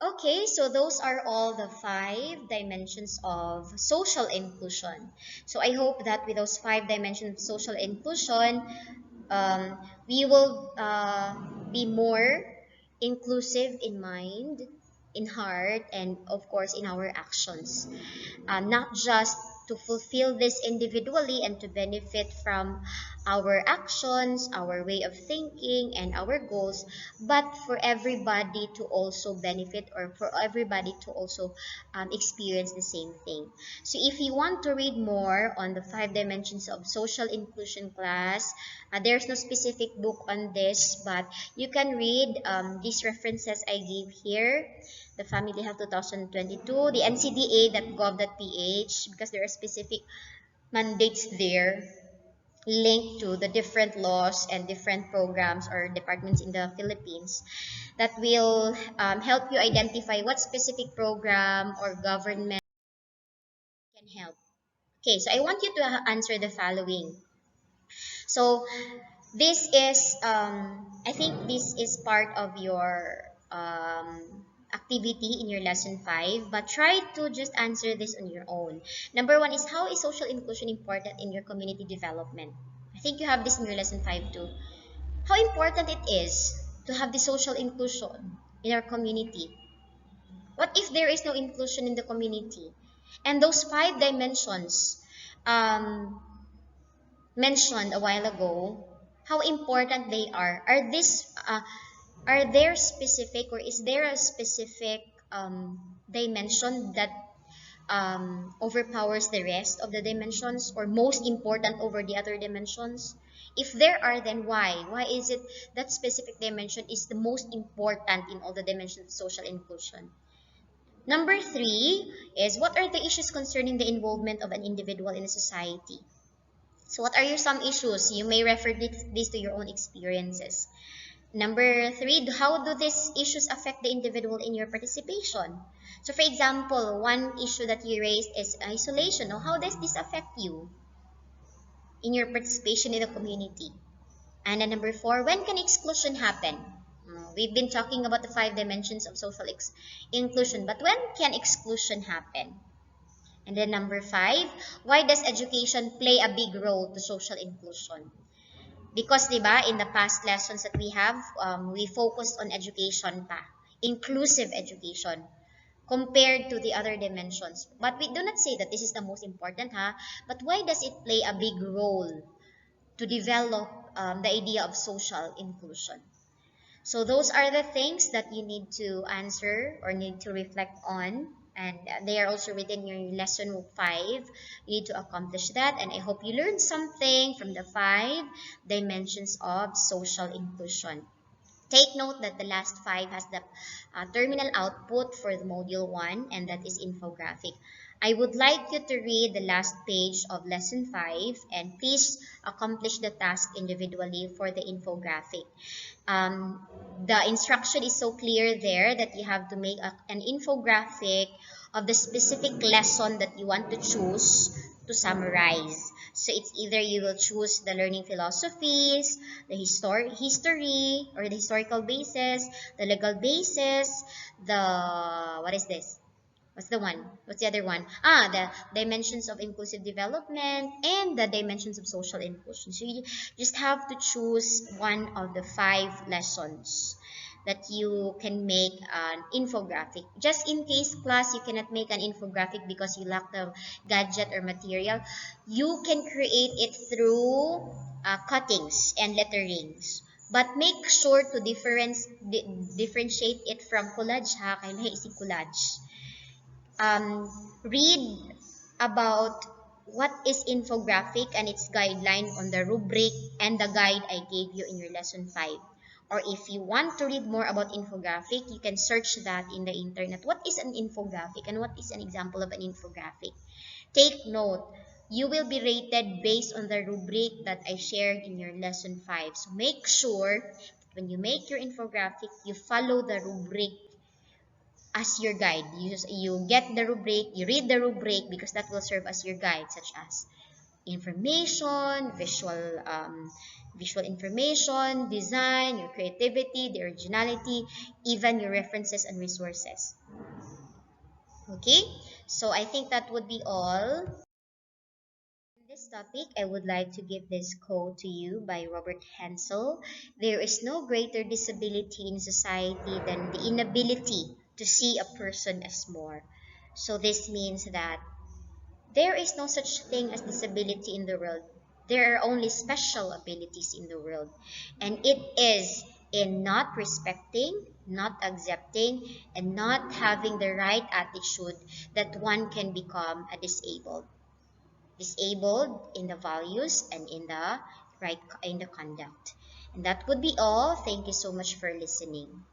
Okay, so those are all the 5 dimensions of social inclusion. So I hope that with those 5 dimensions of social inclusion, we will be more inclusive in mind, in heart, and of course in our actions. Not just to fulfill this individually and to benefit from our actions, our way of thinking, and our goals, but for everybody to also benefit or for everybody to also experience the same thing. So if you want to read more on the 5 dimensions of social inclusion class, there's no specific book on this, but you can read these references I gave here: the Family Health 2022, the ncda.gov.ph, because there are specific mandates there linked to the different laws and different programs or departments in the Philippines that will help you identify what specific program or government can help. Okay, so I want you to answer the following. So this is, I think this is part of your activity in your lesson 5, but try to just answer this on your own. Number 1 is, how is social inclusion important in your community development? I think you have this in your lesson 5 too. How important it is to have the social inclusion in our community. What if there is no inclusion in the community? And those 5 dimensions um, mentioned a while ago, how important they are. Are there specific, or is there a specific dimension that overpowers the rest of the dimensions, or most important over the other dimensions? If there are, then why? Why is it that specific dimension is the most important in all the dimensions of social inclusion? Number 3 is, what are the issues concerning the involvement of an individual in a society? So what are your some issues? You may refer this to your own experiences. Number three, how do these issues affect the individual in your participation? So, for example, one issue that you raised is isolation. Now, how does this affect you in your participation in the community? And then number four, when can exclusion happen? We've been talking about the 5 dimensions of social inclusion, but when can exclusion happen? And then number five, why does education play a big role to social inclusion? Because, diba, in the past lessons that we have, we focused on education pa, inclusive education, compared to the other dimensions. But we do not say that this is the most important, ha? But why does it play a big role to develop the idea of social inclusion? So those are the things that you need to answer or need to reflect on. And they are also written in your lesson 5. You need to accomplish that. And I hope you learned something from the 5 dimensions of social inclusion. Take note that the last 5 has the terminal output for the module 1, and that is infographic. I would like you to read the last page of lesson 5, and please accomplish the task individually for the infographic. Um, the instruction is so clear there that you have to make an infographic of the specific lesson that you want to choose to summarize. So it's either you will choose the learning philosophies, the history or the historical basis, the legal basis, the, what is this? What's the one? What's the other one? The dimensions of inclusive development and the dimensions of social inclusion. So you just have to choose one of the 5 lessons that you can make an infographic. Just in case, class, you cannot make an infographic because you lack the gadget or material, you can create it through cuttings and letterings. But make sure to differentiate it from collage, ha? Kaya naisip collage. Read about what is infographic and its guideline on the rubric and the guide I gave you in your lesson 5. Or if you want to read more about infographic, you can search that in the internet. What is an infographic and what is an example of an infographic? Take note, you will be rated based on the rubric that I shared in your lesson 5. So make sure that when you make your infographic, you follow the rubric as your guide. You get the rubric, you read the rubric because that will serve as your guide, such as information, visual information, design, your creativity, the originality, even your references and resources. Okay, so I think that would be all. In this topic, I would like to give this quote to you by Robert Hensel. There is no greater disability in society than the inability to see a person as more. So this means that there is no such thing as disability in the world. There are only special abilities in the world. And it is in not respecting, not accepting, and not having the right attitude that one can become a disabled. Disabled in the values and in the conduct. And that would be all. Thank you so much for listening.